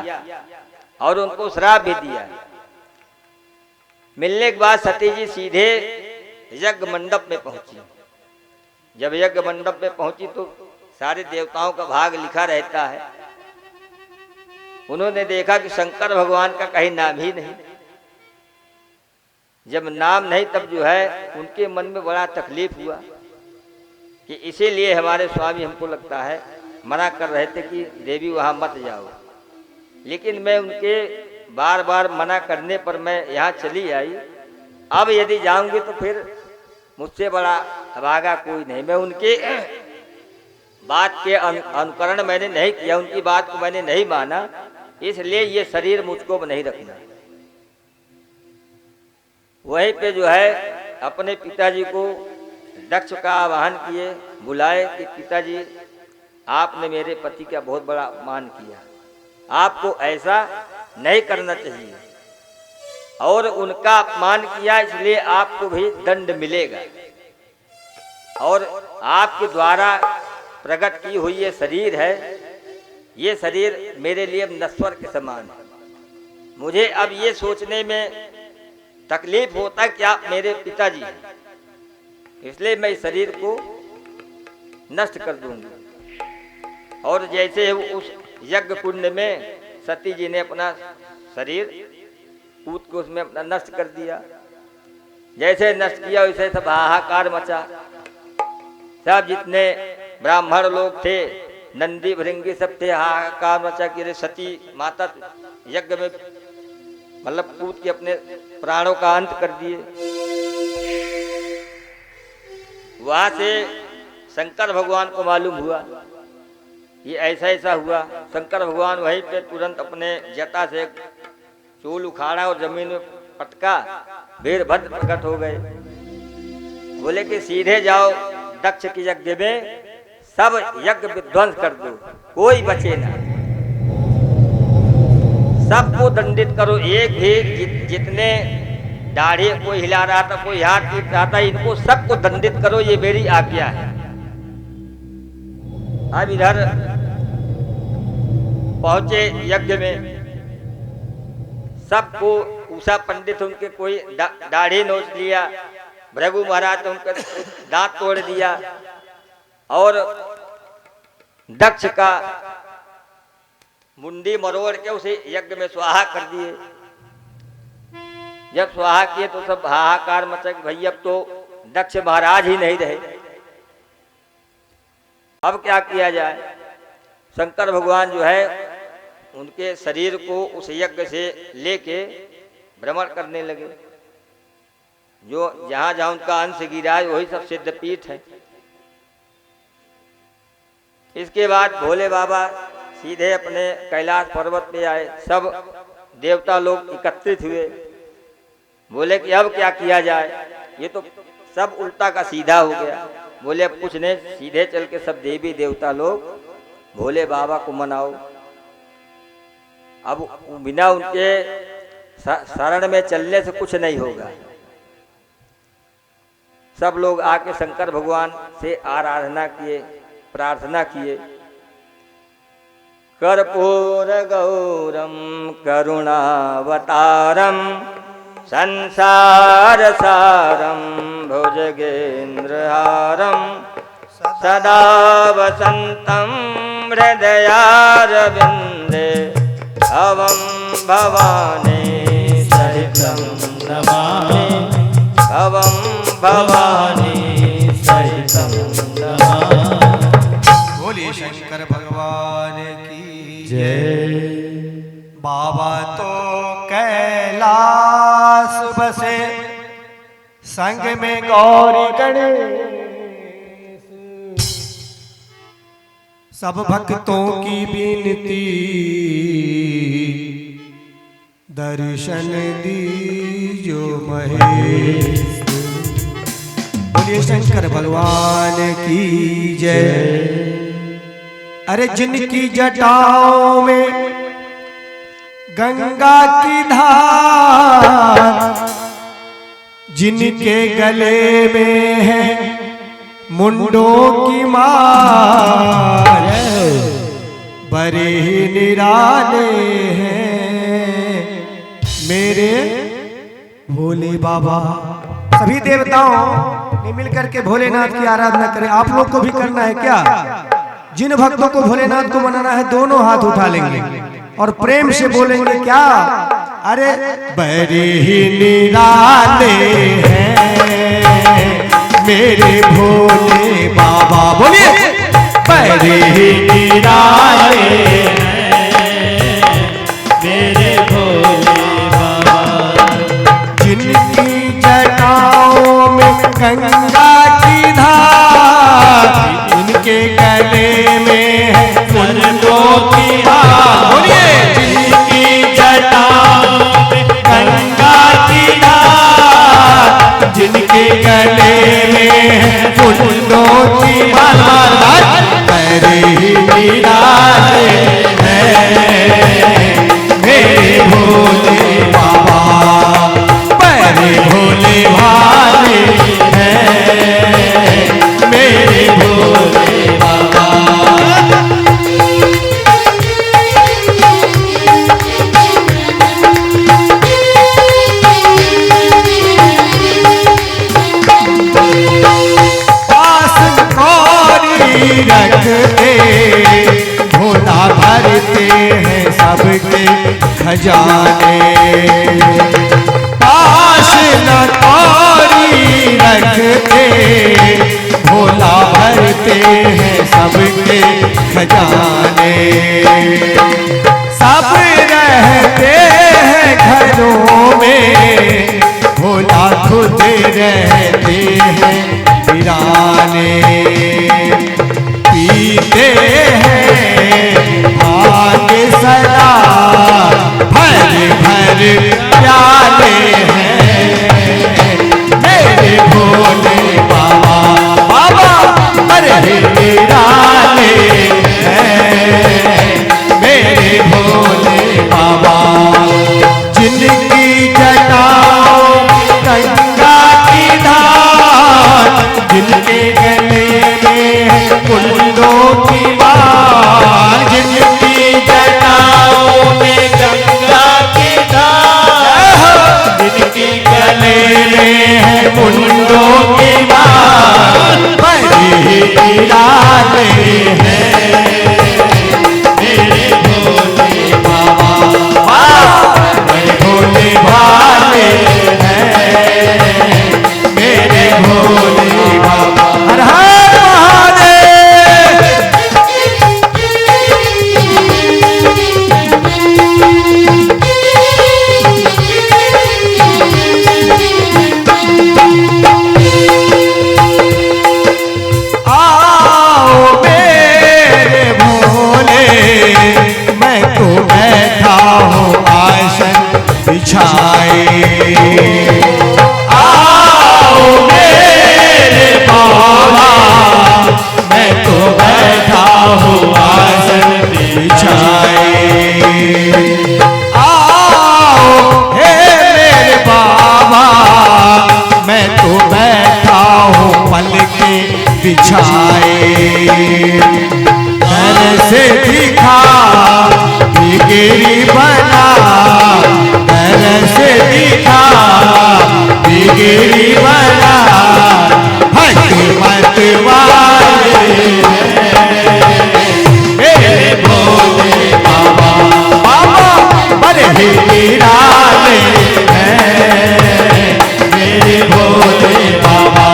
और उनको श्राप भी दिया। मिलने के बाद सती जी सीधे यज्ञ मंडप में पहुंची। जब यज्ञ मंडप में पहुंची तो सारे देवताओं का भाग लिखा रहता है। उन्होंने देखा कि शंकर भगवान का कहीं नाम ही नहीं। जब नाम नहीं तब जो है उनके मन में बड़ा तकलीफ हुआ कि इसीलिए हमारे स्वामी हमको लगता है मना कर रहे थे कि देवी वहां मत जाओ। लेकिन मैं उनके बार बार मना करने पर मैं यहाँ चली आई। अब यदि जाऊंगी तो फिर मुझसे बड़ा अभागा कोई नहीं। मैं उनके बात के अनुकरण मैंने नहीं किया, उनकी बात को मैंने नहीं माना, इसलिए ये शरीर मुझको नहीं रखना। वहीं पे जो है अपने पिताजी को दक्ष का आवाहन किए, बुलाए कि पिताजी आपने मेरे पति का बहुत बड़ा अपमान किया, आपको ऐसा नहीं करना चाहिए और उनका अपमान किया इसलिए आपको भी दंड मिलेगा। और आपके द्वारा प्रकट की हुई ये शरीर है, ये शरीर मेरे लिए नश्वर के समान है। मुझे अब ये सोचने में तकलीफ होता कि आप मेरे पिताजी हैं, इसलिए मैं इस शरीर को नष्ट कर दूंगी। और जैसे उस यज्ञ कुंड में सती जी ने अपना शरीर कूद के उसमें अपना नष्ट कर दिया। जैसे नष्ट किया वैसे सब हाहाकार मचा। सब जितने ब्राह्मण लोग थे, नंदी भृंगी सब थे, हाहाकार मचा कि रे सती माता यज्ञ में मतलब कूद के अपने प्राणों का अंत कर दिए। वहां से शंकर भगवान को मालूम हुआ ये ऐसा ऐसा हुआ। शंकर भगवान वहीं पे तुरंत अपने जटा से चूल उखाड़ा और जमीन में पटका, वीरभद्र प्रकट हो गए। बोले कि सीधे जाओ दक्ष की यज्ञ में, सब यज्ञ विध्वंस कर दो, कोई बचे ना, सबको दंडित करो। एक भी जितने दाढ़ी कोई हिला रहा था, कोई हाथ पीट रहा था, इनको सबको दंडित करो, ये मेरी आज्ञा है। अब इधर पहुंचे यज्ञ में, सबको उषा पंडित उनके कोई दाढ़ी नोच लिया, भृगु महाराज उनका दांत तोड़ दिया और दक्ष का मुंडी मरोड़ के उसे यज्ञ में स्वाहा कर दिए। जब स्वाहा किए तो सब हाहाकार मचा कि भाई अब तो दक्ष महाराज ही नहीं रहे, अब क्या किया जाए। शंकर भगवान जो है उनके शरीर को उस यज्ञ से लेके भ्रमण करने लगे। जो जहां जहां उनका अंश गिरा है वही सब सिद्धपीठ है। इसके बाद भोले बाबा सीधे अपने कैलाश पर्वत पे आए। सब देवता लोग एकत्रित हुए, बोले कि अब क्या किया जाए। ये तो सब उल्टा का सीधा हो गया। बोले अब कुछ नहीं, सीधे चल के सब देवी देवता लोग भोले बाबा को मनाओ। अब बिना उनके शरण में चलने से कुछ नहीं होगा। सब लोग आके शंकर भगवान से आराधना किए, प्रार्थना किए। कर्पूर गौरम करुणावतारम संसार सारम भुजगेन्द्रहारम सदा वसंतम हृदयारविंदे भवं भवानी सहितं नमामि भवं भवानी सहितं नमामि। बोलिए शंकर भगवान की जय। बाबा तो कैलाश बसे, संग में गौरी गणेश, सब भक्तों की विनती दर्शन दीजो महेश। बोलिए शंकर भगवान की जय। अरे जिनकी जटाओं में गंगा की धार, जिनके गले में है मुंडों की मार, बड़े ही निराले हैं मेरे भोले बाबा। सभी देवताओं ने मिलकर के भोलेनाथ की आराधना करें। आप लोग को भी करना है क्या? जिन भक्तों को भोलेनाथ को मनाना है दोनों हाथ उठा लेंगे और प्रेम से बोलेंगे क्या? अरे बड़े ही निराले हैं मेरे भोले बाबा। बोलिए बड़े ही निराले हैं मेरे भोले बाबा। जिनकी जटाओं में गंगा की धार, जिनके गले में है मुंडों की हार। बोलिए जिनकी जटाओं में गंगा की धार, जिनके गले में है मुंडों की हार, बड़े ही निराले हैं मेरे भोले बाबा। बड़े भोले भाले हैं मेरे भोले बाबा। रखते भोला भरते हैं सबके खजाने। पास न कौड़ी रखते भोला भरते हैं सबके खजाने। सब रहते हैं घरों में, भोला खुद रहते हैं वीराने। पीते हैं भाग सदा भर भर प्याले हैं मेरे भोले बाबा। बाबा बड़े निराले हैं मेरे भोले बाबा। जिनकी जटाओं गंगा की धार, जिनके गले मुंडों की मार, जिनकी जटाओं में गंगा की धार, जिनके गले में है मुंडों की मार, बड़े ही निराले हैं मेरे भोले बाबा। बड़े भोले भाले हैं मेरे भोले बाबा। हर हर बिछाए। आओ मेरे बाबा मैं तो बैठा हूँ आसन बिछाए। आओ हे मेरे बाबा मैं तो बैठा हूँ पलके बिछाए। घर से दिखा बिगड़ी बना, घर से दिखा बिगड़ी बना, हकमत वाले मेरे भोले बाबा। बाबा बड़े ही निराले हैं मेरे भोले बाबा।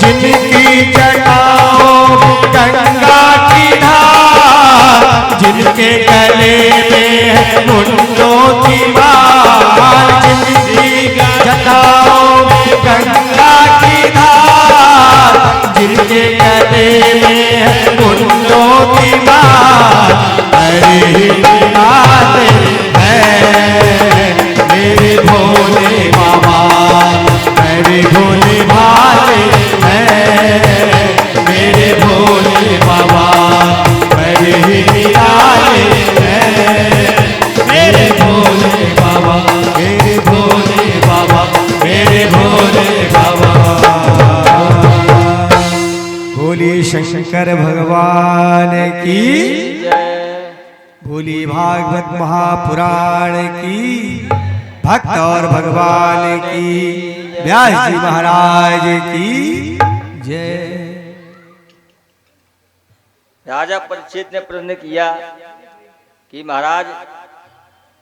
जिनकी जटाओं गंगा की धार, जिनके गले में है मुंडों की मार, जिनकी जटाओं गंगा की धार, जिनके गले में है मुंडों की मार, बड़े ही निराले हैं शंकर भगवान की जय। बोली भागवत महापुराण की, भक्त और भगवान की, व्यास जी महाराज की जय। राजा परीक्षित ने प्रश्न किया कि महाराज,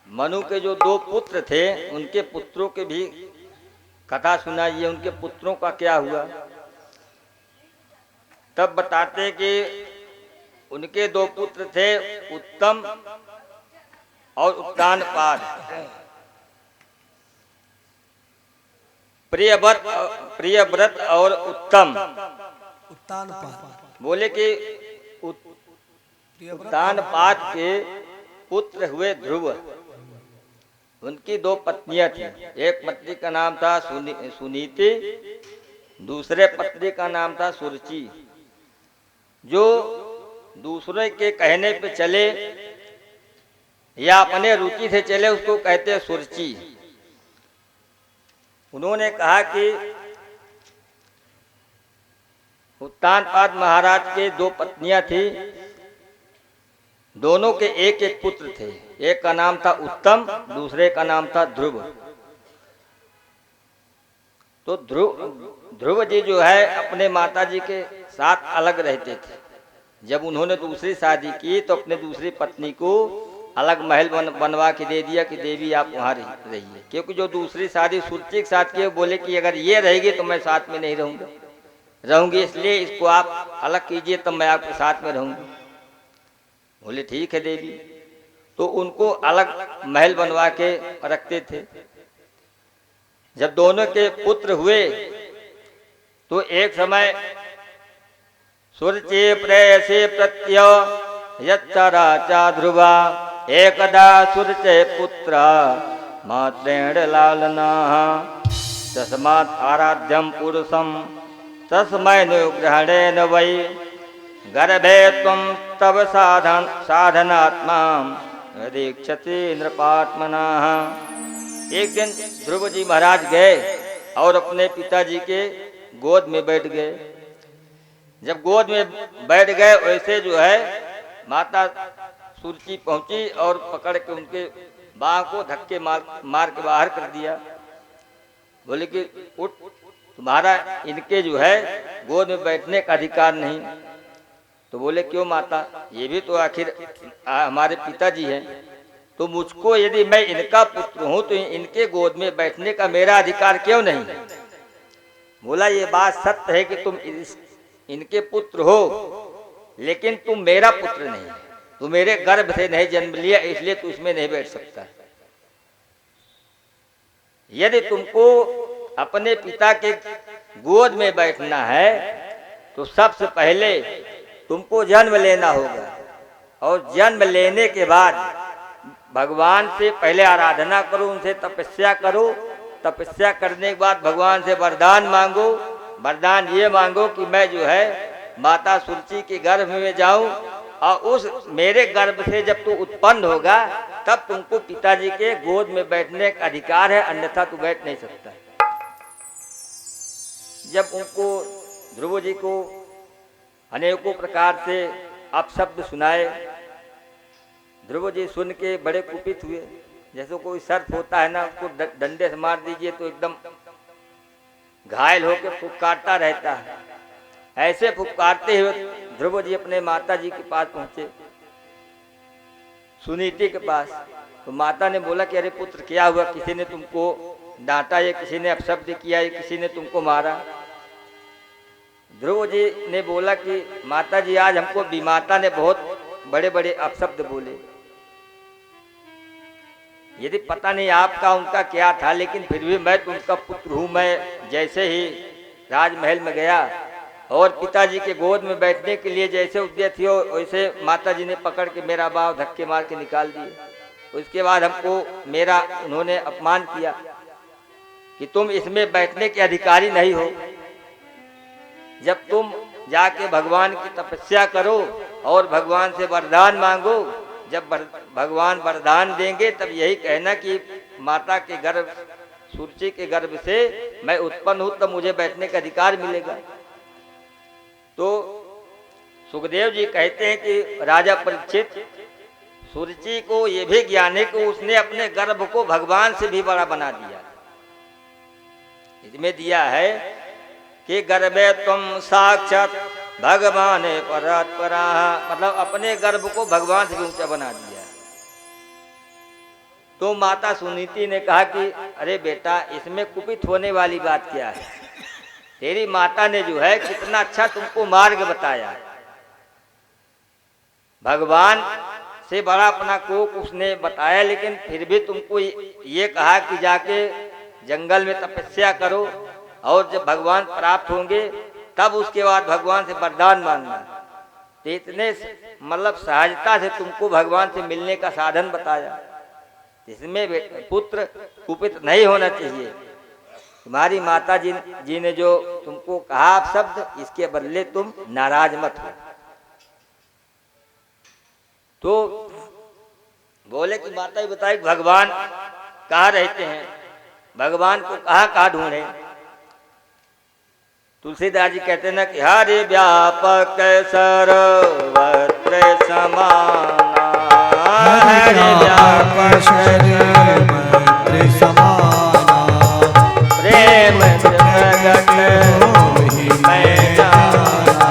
मनु के जो 2 पुत्र थे उनके पुत्रों के भी कथा सुनाइए, उनके पुत्रों का क्या हुआ। तब बताते कि उनके 2 पुत्र थे, उत्तम और उत्तानपाद। प्रियव्रत और उत्तम। बोले कि उत्तानपाद के पुत्र हुए ध्रुव। उनकी 2 पत्नियां थी। एक पत्नी का नाम था सुनीति, दूसरे पत्नी का नाम था सुरुचि। जो दूसरे के कहने पे चले या अपने रुचि से चले उसको कहते हैं सुरुचि। उन्होंने कहा कि उत्तानपाद महाराज के 2 पत्नियां थी, दोनों के एक एक पुत्र थे। एक का नाम था उत्तम, दूसरे का नाम था ध्रुव। तो ध्रुव जी जो है अपने माता जी के साथ अलग रहते थे। जब उन्होंने दूसरी शादी की तो अपने दूसरी पत्नी को अलग महल बनवा के दे दिया कि देवी आप वहाँ रहिए। क्योंकि जो दूसरी शादी सुरुचि के साथ की, बोले कि अगर ये रहेगी तो मैं साथ में नहीं रहूंगी, इसलिए इसको आप अलग कीजिए तब मैं आपके साथ में रहूंगी। बोले ठीक है देवी। तो उनको अलग महल बनवा के रखते थे। जब दोनों के पुत्र हुए तो एक समय सुरुचि प्रेयसी प्रत्य यच्चराचा ध्रुवा एकदा सुरुचे पुत्र मात्रेण लालना तस्मात् आराध्यम पुरुषम तस्मैनुग्रहणेन वै गर्भे त्वं तव साधनात्मा दीक्षति नृपात्मना। एक दिन ध्रुव जी महाराज गए और अपने पिताजी के गोद में बैठ गए। जब गोद में बैठ गए वैसे जो है माता सुरुचि पहुंची और पकड़ के उनके बाह को धक्के मार के बाहर कर दिया। बोले कि उठ, तुम्हारा इनके जो है गोद में बैठने का अधिकार नहीं। तो बोले क्यों माता, ये भी तो आखिर हमारे पिताजी हैं, तो मुझको यदि मैं इनका पुत्र हूं तो इनके गोद में बैठने का मेरा अधिकार क्यों नहीं। बोला ये बात सत्य है कि तुम इनके पुत्र हो, लेकिन तुम मेरा पुत्र नहीं, तू मेरे गर्भ से नहीं जन्म लिया, इसलिए तू इसमें नहीं बैठ सकता। यदि तुमको अपने पिता के गोद में बैठना है तो सबसे पहले तुमको जन्म लेना होगा, और जन्म लेने के बाद भगवान से पहले आराधना करो, उनसे तपस्या करो। तपस्या करने के बाद भगवान से वरदान मांगो। वरदान ये मांगो कि मैं जो है माता सुरुचि के गर्भ में जाऊं, और उस मेरे गर्भ से जब तू उत्पन्न होगा तब तुमको पिताजी के गोद में बैठने का अधिकार है, अन्यथा तू बैठ नहीं सकता। जब उनको ध्रुव जी को अनेकों प्रकार से अपशब्द सुनाए, ध्रुव जी सुन के बड़े कुपित हुए। जैसे कोई सर्प होता है ना, उसको डंडे से मार दीजिए तो एकदम घायल होकर फुफकारता रहता है, ऐसे फुफकारते हुए ध्रुव जी अपने माता जी के पास पहुंचे, सुनीति के पास। तो माता ने बोला कि अरे पुत्र क्या हुआ, किसी ने तुमको डांटा, या किसी ने अपशब्द किया, या किसी ने तुमको मारा। ध्रुव जी ने बोला कि माता जी आज हमको विमाता ने बहुत बड़े बड़े अपशब्द बोले। यदि पता नहीं आपका उनका क्या था, लेकिन फिर भी मैं तुमका पुत्र हूं। मैं जैसे ही राजमहल में गया और पिताजी के गोद में बैठने के लिए जैसे उद्यत थी, वैसे माता जी ने पकड़ के मेरा बाव धक्के मार के निकाल दिए। उसके बाद हमको मेरा उन्होंने अपमान किया कि तुम इसमें बैठने के अधिकारी नहीं हो। जब तुम जाके भगवान की तपस्या करो और भगवान से वरदान मांगो, जब भगवान वरदान देंगे तब यही कहना कि माता के गर्भ सुरुचि के गर्भ से मैं उत्पन्न हूं, तब मुझे बैठने का अधिकार मिलेगा। तो सुखदेव जी कहते हैं कि राजा परीक्षित, सुरुचि को ये भी ज्ञान है कि उसने अपने गर्भ को भगवान से भी बड़ा बना दिया। इसमें दिया है कि गर्भे तुम साक्षात भगवान परात्परा, मतलब अपने गर्भ को भगवान से भी ऊंचा बना दिया। तो माता सुनीति ने कहा कि अरे बेटा, इसमें कुपित होने वाली बात क्या है? तेरी माता ने जो है कितना अच्छा तुमको मार्ग बताया। भगवान से बड़ा अपना कोक उसने बताया, लेकिन फिर भी तुमको ये कहा कि जाके जंगल में तपस्या करो और जब भगवान प्राप्त होंगे तब उसके बाद भगवान से वरदान मांगना। तो इतने मतलब सहजता से तुमको भगवान से मिलने का साधन बताया। इसमें पुत्र कुपित नहीं होना चाहिए। तुम्हारी माता जी ने जो तुमको कहा आप शब्द, इसके बदले तुम नाराज मत हो। तो बोले कि माता ही बताए भगवान कहाँ रहते हैं, भगवान को कहाँ ढूंढे। तुलसीदास जी कहते हैं ना कि हरि व्यापक सर्वत्र समाना, हरि व्यापक सर्वत्र समाना, प्रेम प्रगट होहि मैं जाना,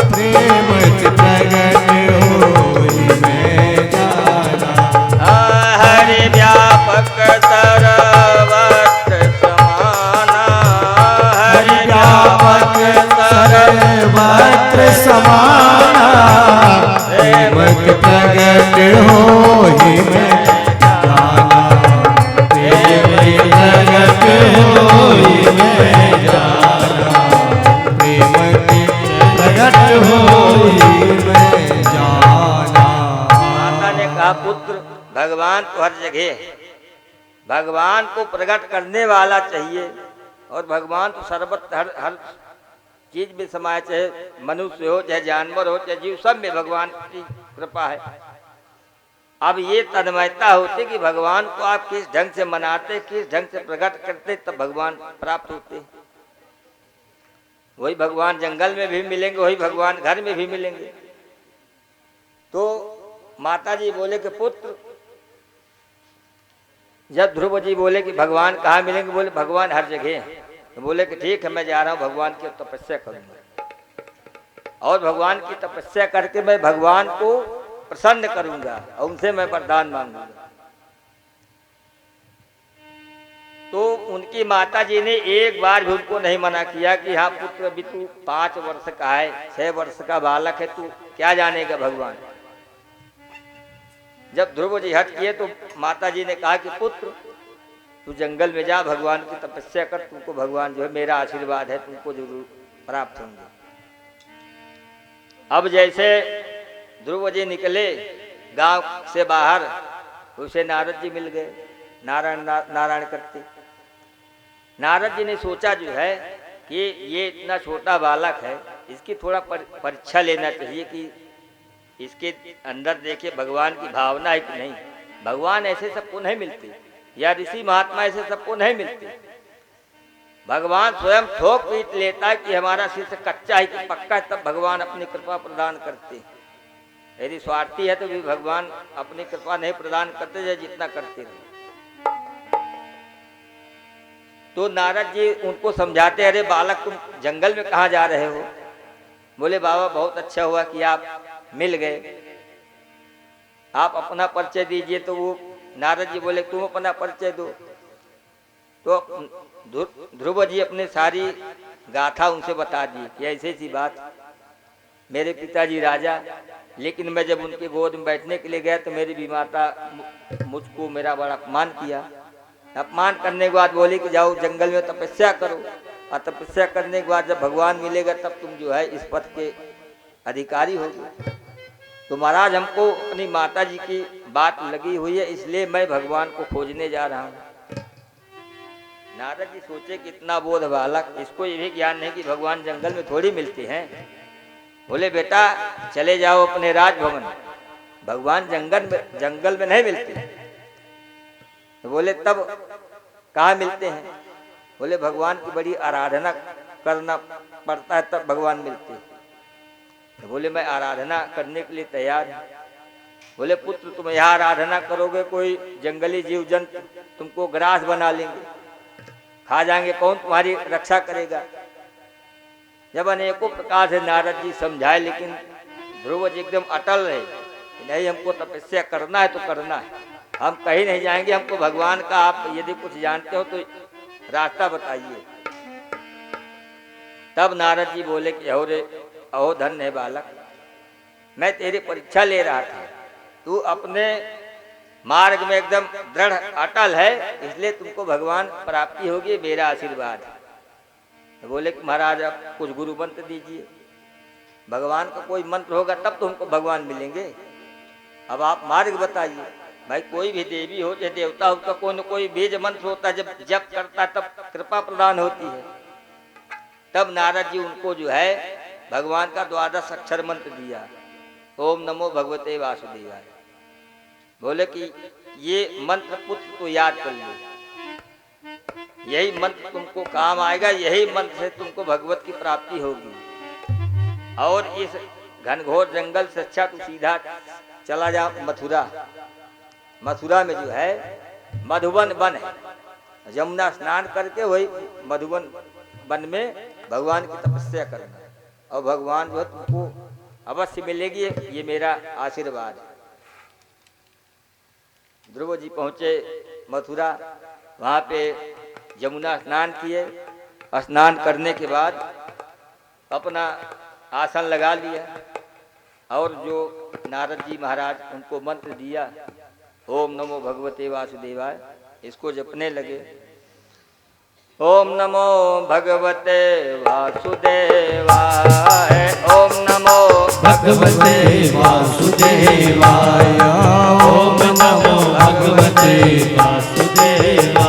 प्रेम प्रगट होहि मैं जाना, हरि व्यापक सर्वत्र समाना, हरि व्यापक सर्वत्र समाना, प्रेम प्रगट होहि मैं जाना, प्रेम प्रगट होहि मैं जाना, प्रेम प्रगट होहि मैं जाना। माता ने कहा पुत्र, भगवान तो हर जगह है, भगवान को प्रकट करने वाला चाहिए। और भगवान तो सर्वत्र हर चीज में समाये, चाहे मनुष्य हो, चाहे जानवर हो, चाहे जीव, सब में भगवान की कृपा है। अब ये तन्मयता होती कि भगवान को आप किस ढंग से मनाते, किस ढंग से प्रकट करते, तब भगवान प्राप्त होते। वही भगवान जंगल में भी मिलेंगे, वही भगवान घर में भी मिलेंगे। तो माता जी बोले कि पुत्र, जब ध्रुव जी बोले कि भगवान कहाँ मिलेंगे, बोले भगवान हर जगह है। तो बोले कि ठीक है, मैं जा रहा हूँ, भगवान की तपस्या करूंगा और भगवान की तपस्या करके मैं भगवान को प्रसन्न करूंगा और उनसे मैं वरदान मांगूंगा। तो उनकी माता जी ने एक बार भी उनको नहीं मना किया कि हाँ पुत्र, अभी तू 5 वर्ष का है, 6 वर्ष का बालक है, तू क्या जानेगा भगवान। जब ध्रुव जी हट किए तो माता जी ने कहा कि पुत्र, तू जंगल में जा, भगवान की तपस्या कर, तुमको भगवान जो है, मेरा आशीर्वाद है, तुमको जरूर प्राप्त होंगे। अब जैसे ध्रुव जी निकले गांव से बाहर, उसे नारद जी मिल गए, नारायण करते। नारद जी ने सोचा जो है कि ये इतना छोटा बालक है, इसकी थोड़ा परीक्षा लेना चाहिए कि इसके अंदर देखिए भगवान की भावना है कि नहीं। भगवान ऐसे सबको नहीं मिलते, या ऋषि महात्मा ऐसे सबको नहीं मिलते। भगवान स्वयं ठोक पीट लेता है कि हमारा शिष्य कच्चा है कि पक्का है, तब भगवान अपनी कृपा प्रदान करते। यदि स्वार्थी है तो भी भगवान अपनी कृपा नहीं प्रदान करते, जैसे जितना करते रहे। तो नारद जी उनको समझाते, अरे बालक तुम जंगल में कहाँ जा रहे हो। बोले बाबा बहुत अच्छा हुआ कि आप मिल गए, आप अपना परिचय दीजिए। तो वो नारद जी बोले तुम अपना परिचय दो। तो ध्रुव जी अपने सारी गाथा उनसे बता दी कि ऐसी ऐसी बात, मेरे पिताजी राजा, लेकिन मैं जब उनके गोद में बैठने के लिए गया तो मेरी भी माता मुझको मेरा बड़ा अपमान किया। अपमान करने के बाद बोली कि जाओ जंगल में तपस्या करो, और तपस्या करने के बाद जब भगवान मिलेगा तब तुम जो है इस पद के अधिकारी होगे। तो महाराज हमको अपनी माता जी की बात लगी हुई है, इसलिए मैं भगवान को खोजने जा रहा हूँ। नारद जी सोचे कि इतना बोध बालक, इसको ये भी ज्ञान नहीं कि भगवान जंगल में थोड़ी मिलते हैं। बोले बेटा चले जाओ अपने राजभवन, भगवान जंगल में नहीं मिलते। तो बोले तब कहाँ मिलते हैं। बोले भगवान की बड़ी आराधना करना पड़ता है तब भगवान मिलते हैं। तो बोले मैं आराधना करने के लिए तैयार हूं। बोले पुत्र तुम यहाँ आराधना करोगे, कोई जंगली जीव जंतु तुमको ग्रास बना लेंगे, खा जाएंगे, कौन तुम्हारी रक्षा करेगा। जब अनेकों प्रकार से नारद जी समझाए, लेकिन ध्रुव जी एकदम अटल रहे, नहीं हमको तपस्या करना है तो करना है, हम कहीं नहीं जाएंगे, हमको भगवान का आप यदि कुछ जानते हो तो रास्ता बताइए। तब नारद जी बोले कि अहो धन्य है बालक, मैं तेरी परीक्षा ले रहा था, तू अपने मार्ग में एकदम दृढ़ अटल है, इसलिए तुमको भगवान प्राप्ति होगी, मेरा आशीर्वाद है। तो बोले कि महाराज आप कुछ गुरु मंत्र दीजिए, भगवान का कोई मंत्र होगा तब तो हमको भगवान मिलेंगे, अब आप मार्ग बताइए। भाई कोई भी देवी हो या देवता हो, उसका कोई न कोई बीज मंत्र होता है, जब जप करता है तब कृपा प्रदान होती है। तब नारद जी उनको जो है भगवान का 12 अक्षर मंत्र दिया, ओम नमो भगवते वासुदेवाय। बोले कि ये मंत्र पुत्र तो याद कर लो, यही मंत्र तुमको काम आएगा, यही मंत्र से तुमको भगवत की प्राप्ति होगी। और इस घनघोर जंगल से अच्छा तू सीधा चला जा मथुरा। मथुरा में जो है मधुबन वन है, यमुना स्नान करके वही मधुबन वन में भगवान की तपस्या करना, और भगवान जो है तुमको अवश्य मिलेगी, ये मेरा आशीर्वाद है। ध्रुव जी पहुंचे मथुरा, वहां पे यमुना स्नान किए, स्नान करने के बाद अपना आसन लगा लिया, और जो नारद जी महाराज उनको मंत्र दिया ओम नमो भगवते वासुदेवाय, इसको जपने लगे। ओम नमो भगवते वासुदेवाय, ओम नमो भगवते वासुदेवाय, ओम नमो भगवते वासुदेवाय।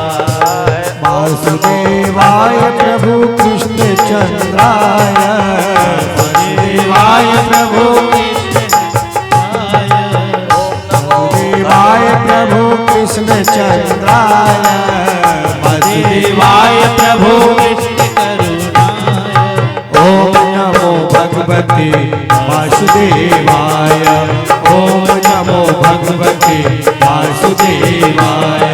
वासुदेवाय प्रभु कृष्ण चंद्राय, वासुदेवाय प्रभु वासुदेवाय प्रभु कृष्ण चंद्राय, वासुदेवाय प्रभु कृष्ण करुणाय। ओम नमो भगवते वासुदेवाय, ओम नमो भगवते वासुदेवाय।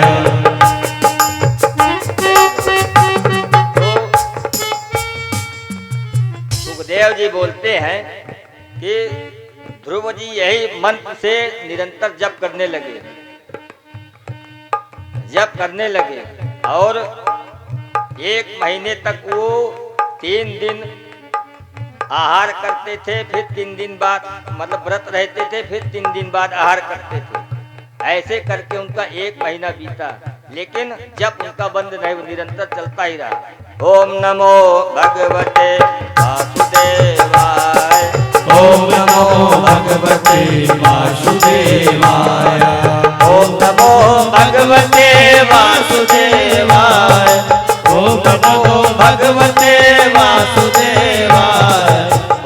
सुखदेव जी बोलते हैं कि ध्रुव जी यही मंत्र से निरंतर जप करने लगे, और 1 महीने तक वो 3 दिन आहार करते थे, फिर 3 दिन बाद मतलब व्रत रहते थे, फिर 3 दिन बाद आहार करते थे। ऐसे करके उनका 1 महीना बीता, लेकिन जब उनका बंद नहीं, वो निरंतर चलता ही रहा। ओम नमो भगवते वासुदेवाय, ओम नमो भगवते वासुदेवाय, ओम नमो भगवते वासुदेवाय, ओम नमो भगवते वासुदेवाय,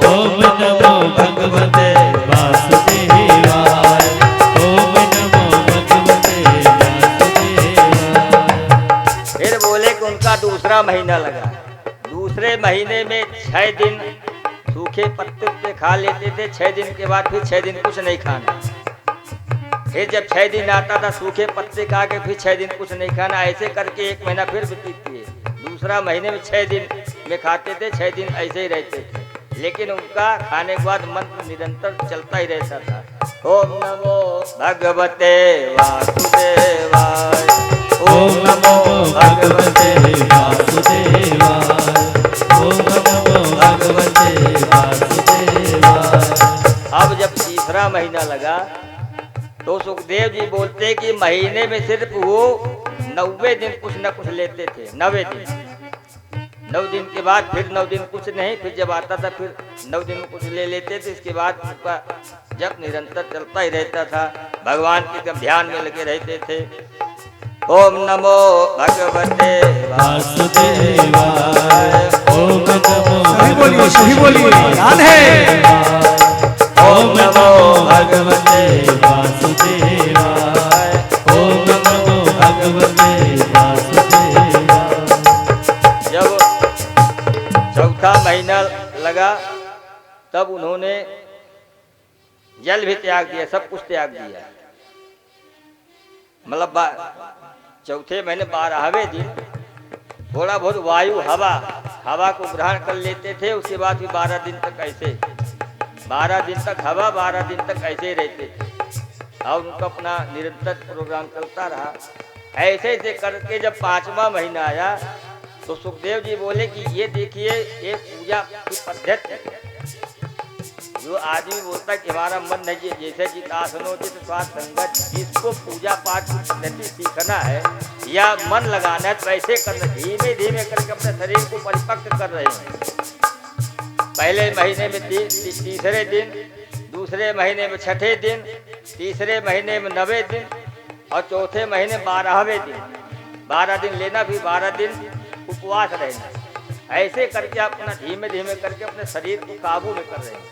ओम नमो भगवते वासुदेवाय, ओम नमो भगवते वासुदेवाय। फिर बोले कि उनका दूसरा महीना लगा। दूसरे महीने में 6 दिन सूखे पत्ते पे खा लेते थे, 6 दिन के बाद फिर 6 दिन कुछ नहीं खाना। फिर जब 6 दिन आता था सूखे पत्ते खा के फिर 6 दिन कुछ नहीं खाना। ऐसे करके 1 महीना फिर व्यतीत किए। दूसरा महीने में 6 दिन में खाते थे, 6 दिन ऐसे ही रहते थे, लेकिन उनका खाने के बाद मंत्र निरंतर चलता ही रहता था। ओम नमो भगवते वासुदेवाय, ओम नमो भगवते वासुदेवाय, ओम नमो भगवते वासुदेवाय। अब जब तीसरा महीना लगा तो सुखदेव जी बोलते कि महीने में सिर्फ वो 90 दिन कुछ न कुछ लेते थे। 90 दिन, 9 दिन के बाद फिर 9 दिन कुछ नहीं, फिर जब आता था फिर 9 दिन कुछ ले लेते थे। इसके बाद उनका जब निरंतर चलता ही रहता था, भगवान के एकदम ध्यान में लगे रहते थे। ओम नमो भगवते वासुदेवाय, ओम नमो सही बोलिए ध्यान है। ओम नमो भगवते वासुदेवाय, ओम नमो भगवते वासुदेवाय। जब चौथा महीना लगा तब उन्होंने जल भी त्याग दिया, सब कुछ त्याग दिया। मतलब चौथे महीने 12वें दिन थोड़ा बहुत वायु हवा को ग्रहण कर लेते थे। उसके बाद भी 12 दिन तक ऐसे, 12 दिन तक हवा, 12 दिन तक ऐसे ही रहते थे और उनका अपना निरंतर प्रोग्राम चलता रहा। ऐसे ऐसे करके जब 5वां महीना आया तो सुखदेव जी बोले कि ये देखिए एक पूजा की पद्धति, जो आदमी बोलता है कि हमारा मन नहीं, जैसे जितासनोचित स्वास्थ्य संगत, जिसको पूजा पाठ की पद्धति सीखना है या मन लगाना है तो ऐसे करना, धीमे धीमे करके अपने शरीर को परिपक्व कर रहे हैं। पहले महीने में तीसरे दिन, दूसरे महीने में छठे दिन, तीसरे महीने में 9वें दिन और चौथे महीने 12वें दिन। 12 दिन लेना, भी 12 दिन उपवास रहना। ऐसे करके अपना धीमे धीमे करके अपने शरीर को काबू में कर रहे हैं।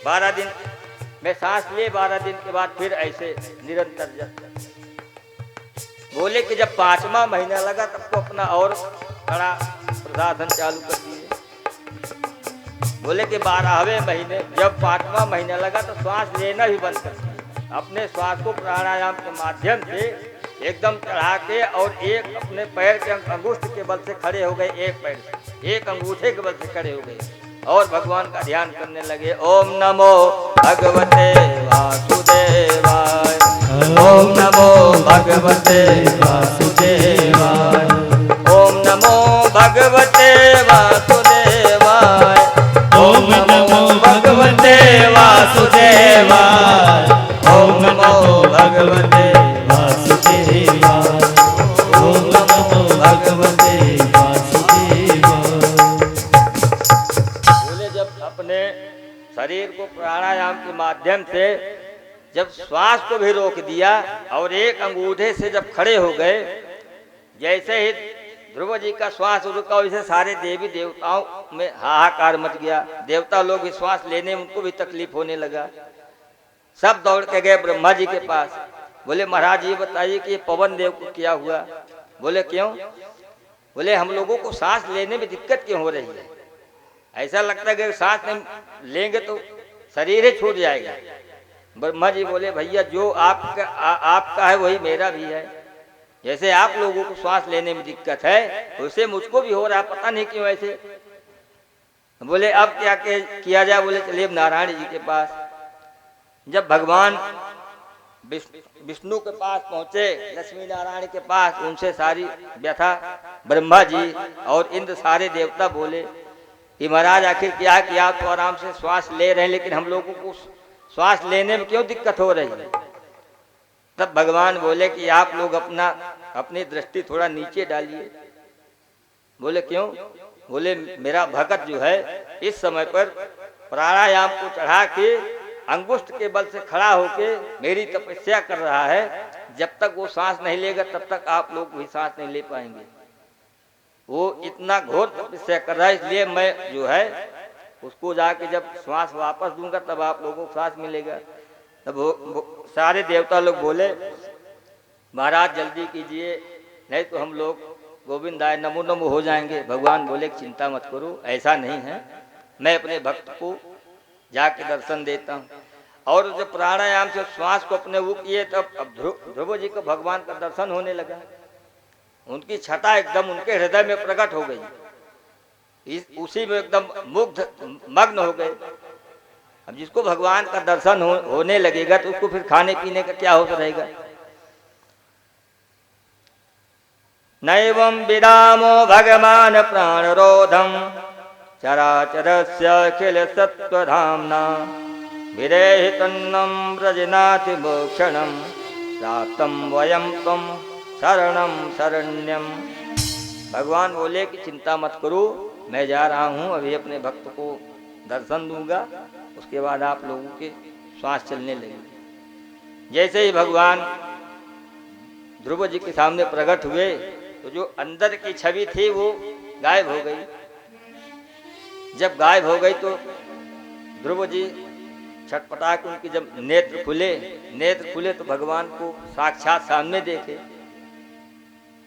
12 दिन में सांस लिए, 12 दिन के बाद फिर ऐसे निरंतर जप। बोले कि जब 5वां महीना लगा तब तो अपना और कड़ा प्रसाधन चालू कर दिए। बोले कि 12वें महीने जब 5वां महीना लगा तो श्वास लेना भी बंद कर दिया। अपने श्वास को प्राणायाम के माध्यम से एकदम चढ़ा के और एक अपने पैर के अंगूठे के बल से खड़े हो गए, एक पैर से, एक अंगूठे के बल से खड़े हो गए और भगवान का ध्यान करने लगे। ओम नमो भगवते वासुदेवाय, ओम नमो भगवते वासुदेवाय, ओम नमो भगवते वासुदेवाय, ओम नमो भगवते वासुदेवाय, ओम नमो भगवते वासुदेवाय, ओम नमो भगवते वासुदेवाय। बोले जब अपने शरीर को प्राणायाम के माध्यम से जब श्वास को भी रोक दिया और एक अंगूठे से जब खड़े हो गए, जैसे ही ध्रुव जी का श्वास रुका वैसे सारे देवी देवताओं में हाहाकार मच गया। देवता लोग भी श्वास लेने में उनको भी तकलीफ होने लगा। सब दौड़ के गए ब्रह्मा जी के पास। बोले महाराज ये बताइए कि ये पवन देव को क्या हुआ? बोले क्यों? बोले हम लोगों को सांस लेने में दिक्कत क्यों हो रही है? ऐसा लगता है कि सांस नहीं लेंगे तो शरीर ही छूट जाएगा। ब्रह्मा जी बोले भैया जो आपका है वही मेरा भी है। जैसे आप लोगों को श्वास लेने में दिक्कत है वैसे मुझको भी हो रहा, पता नहीं क्यों ऐसे। बोले अब क्या किया जाए? बोले चलिए नारायण जी के पास। जब भगवान विष्णु के पास पहुंचे, लक्ष्मी नारायण के पास, उनसे सारी व्यथा ब्रह्मा जी और इंद्र सारे देवता बोले कि महाराज आखिर क्या किया? आप तो आराम से श्वास ले रहे हैं लेकिन हम लोगों को श्वास लेने में क्यों दिक्कत हो रही है? तब भगवान बोले कि आप लोग अपनी दृष्टि थोड़ा नीचे डालिए। बोले क्यों? बोले मेरा भक्त जो है इस समय पर प्राणायाम को चढ़ा के अंगुष्ठ के बल से खड़ा होके मेरी तपस्या कर रहा है। जब तक वो सांस नहीं लेगा तब तक आप लोग भी सांस नहीं ले पाएंगे। वो इतना घोर तपस्या कर रहा है, इसलिए मैं जो है उसको जाके जब श्वास वापस दूंगा तब आप लोगों को सांस मिलेगा। तब सारे देवता लोग बोले महाराज जल्दी कीजिए नहीं तो हम लोग गोविंदाय नमो नमो हो जाएंगे। भगवान बोले चिंता मत करो, ऐसा नहीं है, मैं अपने भक्त को जाके दर्शन देता हूँ। और जब प्राणायाम से श्वास को अपने वो किए तब अब ध्रुव जी को भगवान का दर्शन होने लगा। उनकी छटा एकदम उनके हृदय में प्रकट हो गई, उसी में एकदम मुग्ध मग्न हो गए। अब जिसको भगवान का दर्शन होने लगेगा तो उसको फिर खाने पीने का क्या होता रहेगा? नैवं विरामो भगवान प्राणरोधम चराचरस्य अखिल सत्वधाम्ना विरेहि तन्नं व्रजनाति मोक्षणं प्राप्तं वयं त्वं शरणं शरण्यम। भगवान बोले कि चिंता मत करो, मैं जा रहा हूँ, अभी अपने भक्त को दर्शन दूंगा, उसके बाद आप लोगों के श्वास चलने लगेगी। जैसे ही भगवान ध्रुव जी के सामने प्रकट हुए तो जो अंदर की छवि थी वो गायब हो गई। जब गायब हो गई तो ध्रुव जी छटपटा के उनकी जब नेत्र खुले तो भगवान को साक्षात सामने देखे।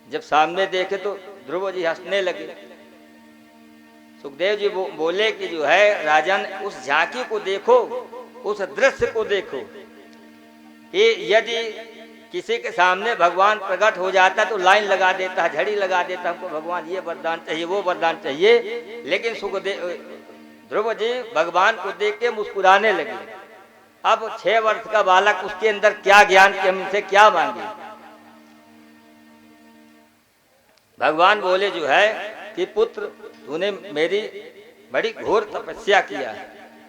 जब सामने देखे तो ध्रुव जी हंसने लगे। सुखदेव जी बोले कि जो है राजन उस झांकी को देखो, उस दृश्य को देखो कि यदि किसी के सामने भगवान प्रकट हो जाता तो लाइन लगा देता, झड़ी लगा देता, हमको भगवान ये वरदान चाहिए, वो वरदान चाहिए। लेकिन सुखदेव ध्रुव जी भगवान को देख के मुस्कुराने लगे। अब 6 वर्ष का बालक, उसके अंदर क्या ज्ञान कि हम इनसे क्या मांगे। भगवान बोले जो है कि पुत्र तूने मेरी बड़ी घोर तपस्या किया,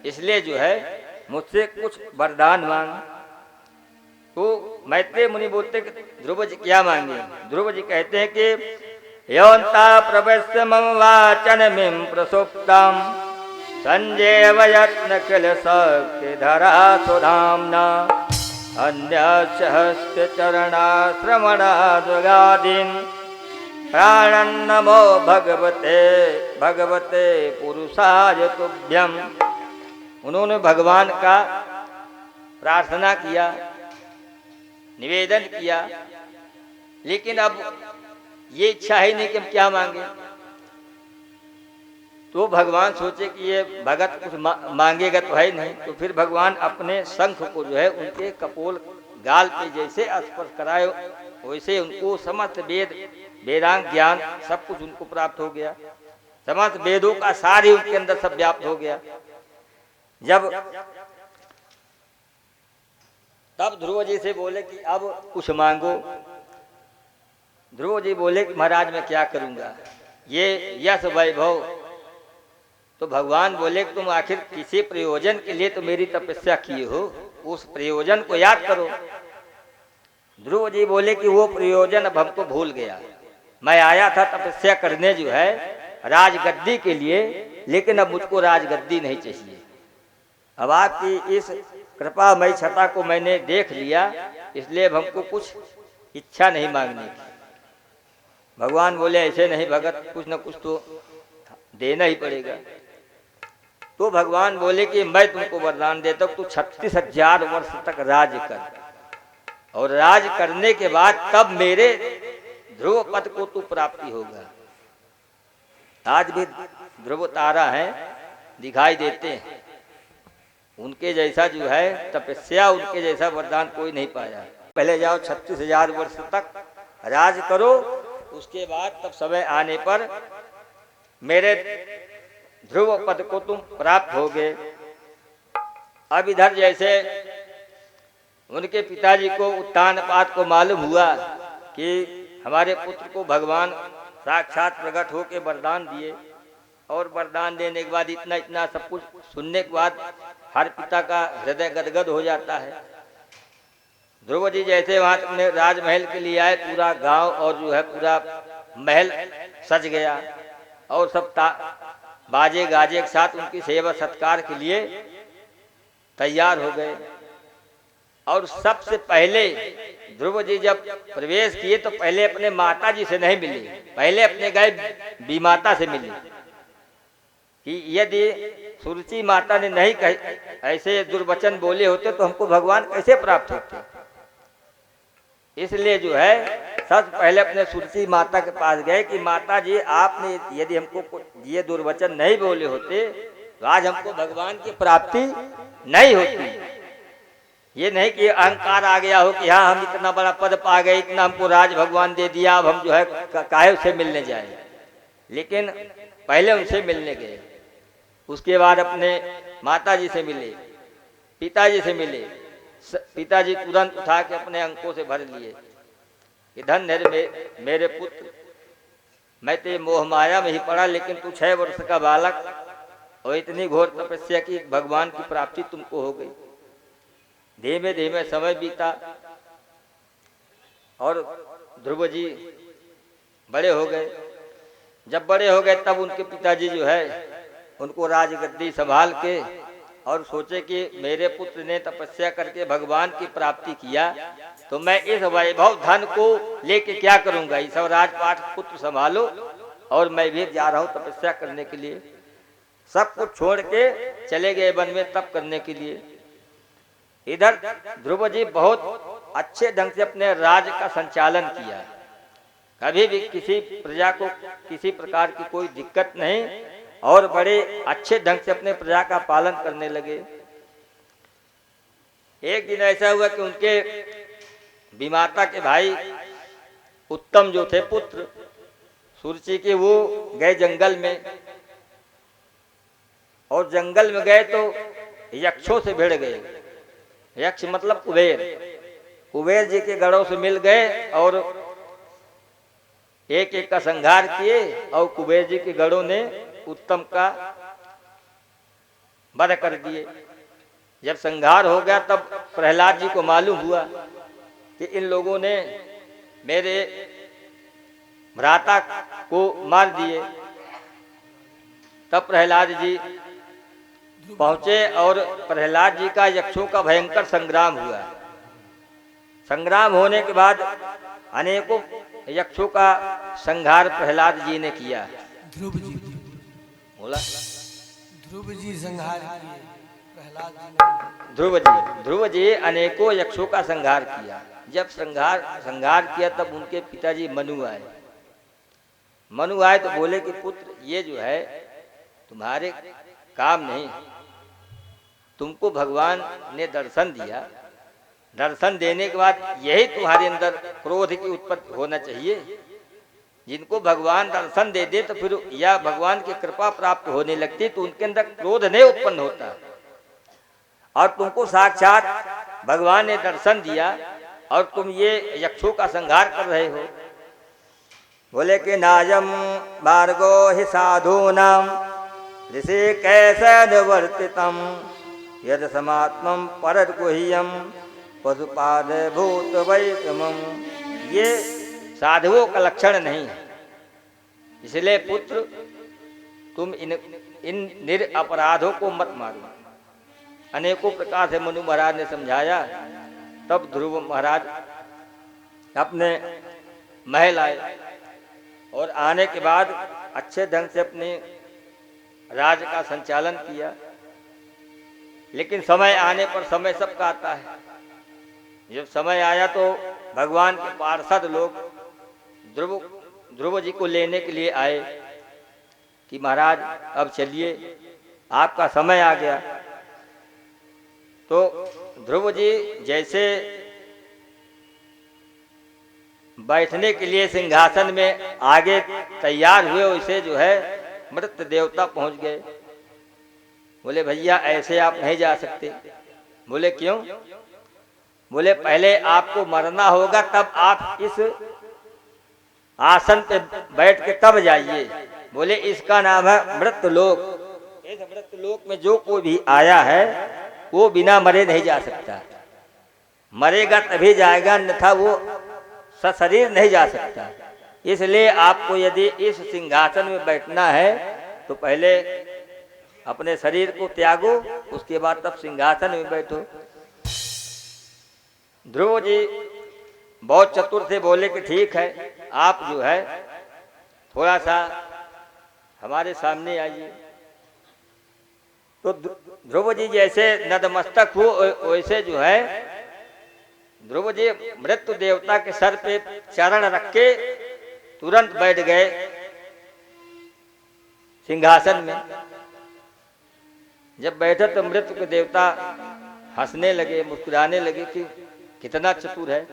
इसलिए जो है मुझसे कुछ वरदान मांग। तो मैत्रेय मुनि बोलते कि ध्रुव जी क्या मांगे। ध्रुव जी कहते हैं कि यौन्ता प्रवेश्य मम वाचनमिं प्रसुप्तम् संजय वयत्न किल शक्ति धरा सुधाम्ना अन्यस्य हस्त चरणाश्रमणाद्वगादीन् प्राणन्नमो भगवते भगवते पुरुषाय तुभ्यम्। उन्होंने भगवान का प्रार्थना किया, निवेदन किया, लेकिन अब ये इच्छा ही नहीं कि हम क्या मांगे। तो भगवान सोचे कि ये भगत कुछ मांगेगा तो है नहीं, तो फिर भगवान अपने शंख को जो है उनके कपोल गाल पे जैसे स्पर्श कराए, वैसे उनको समस्त वेदांग ज्ञान सब कुछ उनको प्राप्त हो गया। समस्त वेदों का सार ही उनके अंदर सब व्याप्त हो गया। जब तब ध्रुव जी से बोले कि अब कुछ मांगो। ध्रुव जी बोले कि महाराज मैं क्या करूंगा, ये यश वैभव। तो भगवान बोले कि तुम आखिर किसी प्रयोजन के लिए तो मेरी तपस्या किए हो, उस प्रयोजन को याद करो। ध्रुव जी बोले कि वो प्रयोजन अब हमको भूल गया। मैं आया था तपस्या करने जो है राजगद्दी के लिए, लेकिन अब मुझको राजगद्दी नहीं चाहिए। अब आपकी इस कृपा मई छटा को मैंने देख लिया, इसलिए अब हमको कुछ इच्छा नहीं मांगने की। भगवान बोले ऐसे नहीं भगत, कुछ न कुछ तो देना ही पड़ेगा। तो भगवान बोले कि मैं तुमको वरदान देता हूँ, तू 36,000 वर्ष तक राज कर, और राज करने के बाद तब मेरे ध्रुव पद को तू प्राप्ति होगा। आज भी ध्रुव तारा है, दिखाई देते हैं, उनके जैसा जो है तपस्या, उनके जैसा वरदान कोई नहीं पाया। पहले जाओ 36,000 वर्ष तक राज करो, उसके बाद तब समय आने पर मेरे ध्रुव पद को तुम प्राप्त होगे। अब इधर जैसे उनके पिताजी को उत्तानपाद को मालूम हुआ कि हमारे पुत्र को भगवान साक्षात प्रकट होकर वरदान दिए, और वरदान देने के बाद इतना इतना सब कुछ सुनने के बाद हर पिता का हृदय गदगद हो जाता है। ध्रुव जी जैसे वहां अपने राजमहल के लिए आए, पूरा गांव और जो है पूरा महल सज गया, और सब बाजे गाजे के साथ उनकी सेवा सत्कार के लिए तैयार हो गए। और सबसे पहले ध्रुव जी जब प्रवेश किए तो पहले अपने माता जी से नहीं मिले, पहले अपने गए बीमाता से मिले कि यदि सुरुचि माता ने नहीं ऐसे दुर्वचन बोले होते तो हमको भगवान कैसे प्राप्त होते। इसलिए जो है सबसे पहले अपने सुरुचि माता के पास गए कि माता जी आपने यदि हमको ये दुर्वचन नहीं बोले होते तो आज हमको भगवान की प्राप्ति नहीं होती। ये नहीं कि अहंकार आ गया हो कि हाँ हम इतना बड़ा पद पा गए, इतना हमको राज भगवान दे दिया, अब हम जो है काहे उसे मिलने जाए। लेकिन पहले उनसे मिलने गए, उसके बाद अपने माताजी से मिले, पिताजी से मिले। पिताजी तुरंत उठा के अपने अंकों से भर लिए कि धन है मेरे पुत्र, मैं तो मोह माया में ही पड़ा, लेकिन तू 6 वर्ष का बालक और इतनी घोर तपस्या की भगवान की प्राप्ति तुमको हो गई। धीमे धीमे समय बीता और ध्रुव जी बड़े हो गए। जब बड़े हो गए तब उनके पिताजी जो है उनको राजगद्दी संभाल के और सोचे कि मेरे पुत्र ने तपस्या करके भगवान की प्राप्ति किया तो मैं इस वैभव धन को लेके क्या करूंगा, ये सब राजपाट पुत्र संभालो और मैं भी जा रहा हूँ तपस्या करने के लिए। सब कुछ छोड़ के चले गए वन में तप करने के लिए। इधर ध्रुव जी बहुत अच्छे ढंग से अपने राज्य का संचालन किया, कभी भी किसी प्रजा को किसी प्रकार की कोई दिक्कत नहीं, और बड़े अच्छे ढंग से अपने प्रजा का पालन करने लगे। एक दिन ऐसा हुआ कि उनके विमाता के भाई उत्तम जो थे पुत्र सुरुचि के, वो गए जंगल में, और जंगल में गए तो यक्षों से भिड़ गए। यक्ष मतलब कुबेर। कुबेर जी के गढ़ों से मिल गए और एक एक का संहार किए, और कुबेर जी के गढ़ों ने उत्तम का वध कर दिए। जब संहार हो गया तब प्रहलाद जी को मालूम हुआ कि इन लोगों ने मेरे भ्राता को मार दिए। तब प्रहलाद जी पहुंचे और प्रहलाद जी का यक्षों का भयंकर संग्राम हुआ। संग्राम होने के बाद अनेकों यक्षों का संहार प्रहलाद जी ने किया। ध्रुव जी बोला ध्रुव जी संहार किए प्रहलाद जी ने। ध्रुव जी अनेकों यक्षों का संहार किया। जब संहार किया तब उनके पिताजी मनु आए तो बोले कि पुत्र, ये जो है तुम्हारे काम नहीं, तुमको भगवान ने दर्शन दिया। दर्शन देने के बाद यही तुम्हारे अंदर क्रोध की उत्पत्ति होना चाहिए। जिनको भगवान दर्शन दे दे तो फिर या भगवान की कृपा प्राप्त होने लगती, तो उनके अंदर क्रोध नहीं उत्पन्न होता। और तुमको साक्षात भगवान ने दर्शन दिया और तुम ये यक्षों का संहार कर रहे हो। बोले कि नायम मार्गो हि साधूनाम ऋषि कैसे निवर्तितम यद समात्मम परद गुह्यम पशुपाद भूत वैतमम। ये साधुओं का लक्षण नहीं है। इसलिए पुत्र, तुम इन निरपराधों को मत मारो। अनेकों प्रकार से मनु महाराज ने समझाया। तब ध्रुव महाराज अपने महल आए और आने के बाद अच्छे ढंग से अपने राज का संचालन किया। लेकिन समय आने पर समय सबका आता है। जब समय आया तो भगवान के पार्षद लोग ध्रुव जी को लेने के लिए आए कि महाराज अब चलिए, आपका समय आ गया। तो ध्रुव जी जैसे बैठने के लिए सिंहासन में आगे तैयार हुए, वैसे जो है मृत देवता पहुंच गए। बोले भैया ऐसे आप नहीं जा सकते। बोले क्यों? बोले पहले आपको मरना होगा, तब आप इस आसन पे बैठ के तब जाइए। बोले इसका नाम है मृत्यलोक। इस मृत्यलोक में जो कोई भी आया है वो बिना मरे नहीं जा सकता। मरेगा तभी जाएगा, अन्यथा वो सशरीर नहीं जा सकता। इसलिए आपको यदि इस सिंहासन में बैठना है तो पहले अपने शरीर को त्यागो, उसके बाद तब सिंहासन में बैठो। ध्रुव जी बहुत चतुर थे। बोले कि ठीक है, आप जो है थोड़ा सा हमारे सामने आइए। तो ध्रुव जी जैसे नतमस्तक हो, वैसे जो है ध्रुव जी मृत्यु देवता के सर पे चरण रख के तुरंत बैठ गए सिंहासन में। जब बैठे तो मृत्यु के देवता हंसने लगे, मुस्कुराने लगे कि कितना चतुर है।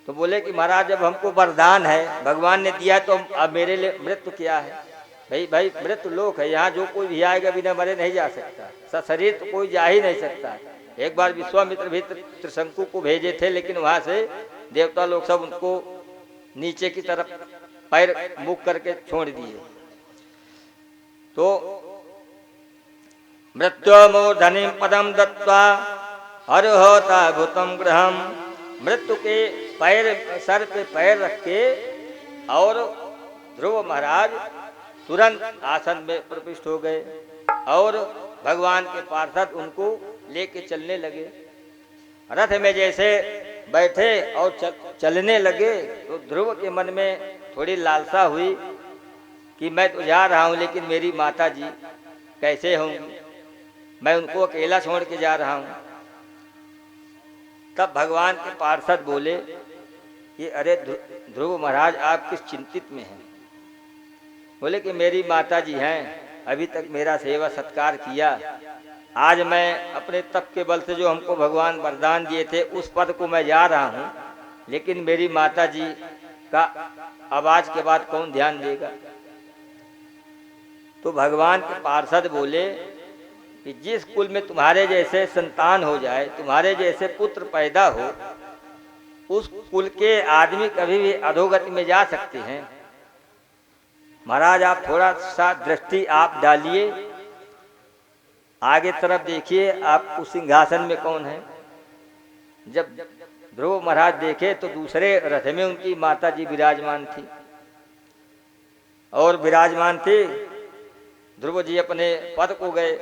तो बोले कि महाराज जब हमको वरदान है, भगवान ने दिया, तो अब मेरे लिए मृत्यु क्या है? भाई मृत्यु लोक है, यहाँ जो कोई भी आएगा बिना मरे नहीं जा सकता। सशरीर तो कोई जा ही नहीं सकता। एक बार विश्वामित्र भी त्रिशंकु को भेजे थे, लेकिन वहां से देवता लोग सब उनको नीचे की तरफ पैर मुख करके छोड़ दिए। तो मृत्युमूर्धनि पदम दत्वा अरुहोता भूतम ग्रहम। मृत्यु के सर पे पैर रख के और ध्रुव महाराज तुरंत आसन में प्रविष्ट हो गए और भगवान के पार्षद उनको लेके चलने लगे। रथ में जैसे बैठे और चलने लगे तो ध्रुव के मन में थोड़ी लालसा हुई कि मैं तो जा रहा हूँ, लेकिन मेरी माता जी कैसे होंगी, मैं उनको अकेला छोड़ के जा रहा हूँ। तब भगवान के पार्षद बोले कि अरे ध्रुव महाराज, आप किस चिंतित में हैं? बोले कि मेरी माता जी हैं, अभी तक मेरा सेवा सत्कार किया, आज मैं अपने तप के बल से जो हमको भगवान वरदान दिए थे उस पद को मैं जा रहा हूँ, लेकिन मेरी माता जी का आवाज के बाद कौन ध्यान देगा। तो भगवान के पार्षद बोले कि जिस कुल में तुम्हारे जैसे संतान हो जाए, तुम्हारे जैसे पुत्र पैदा हो, उस कुल के आदमी कभी भी अधोगति में जा सकते हैं। महाराज आप थोड़ा सा दृष्टि आप डालिए, आगे तरफ देखिए, आप उस सिंहासन में कौन है। जब ध्रुव महाराज देखे तो दूसरे रथ में उनकी माता जी विराजमान थी, और विराजमान थी। ध्रुव जी अपने पद को गए,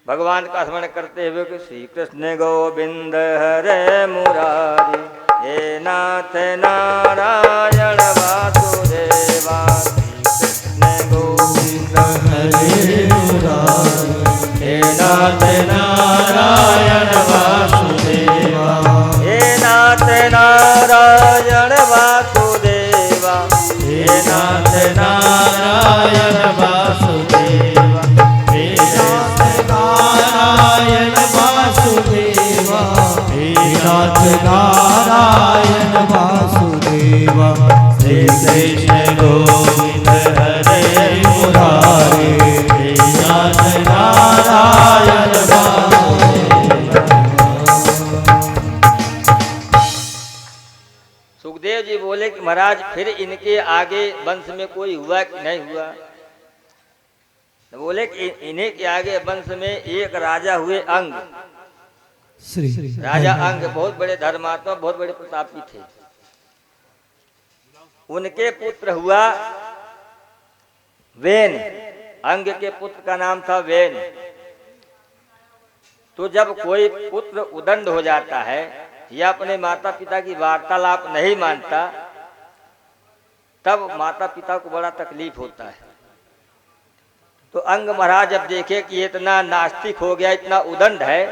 भगवान का स्मरण करते हुए कि श्री कृष्ण गोविंद हरे मुरारी, हे नाथ नारायण वासुदेवा, कृष्ण गोविंद हरे मुरारी, हे नाथ नारायण वासुदेवा, हे नाथ नारायण वासुदेवा, हे नाथ नारायण वासुदेवा, हे नाथ नारायण वासुदेवा, हे नाथ नारायण वासुदेवा, श्री कृष्ण गोविंद हरे मुरारी, हे नाथ नारायण वासुदेवा। सुखदेव जी बोले कि महाराज फिर इनके आगे वंश में कोई हुआ कि नहीं हुआ। तो बोले कि इन्हीं के आगे वंश में एक राजा हुए अंग। राजा अंग बहुत बड़े धर्मात्मा, बहुत बड़े प्रतापी थे। उनके पुत्र हुआ वेन, अंग के पुत्र का नाम था वेन। तो जब कोई पुत्र उदंड हो जाता है या अपने माता पिता की वार्तालाप नहीं मानता, तब माता पिता को बड़ा तकलीफ होता है। तो अंग महाराज जब देखे कि इतना नास्तिक हो गया, इतना उदंड है,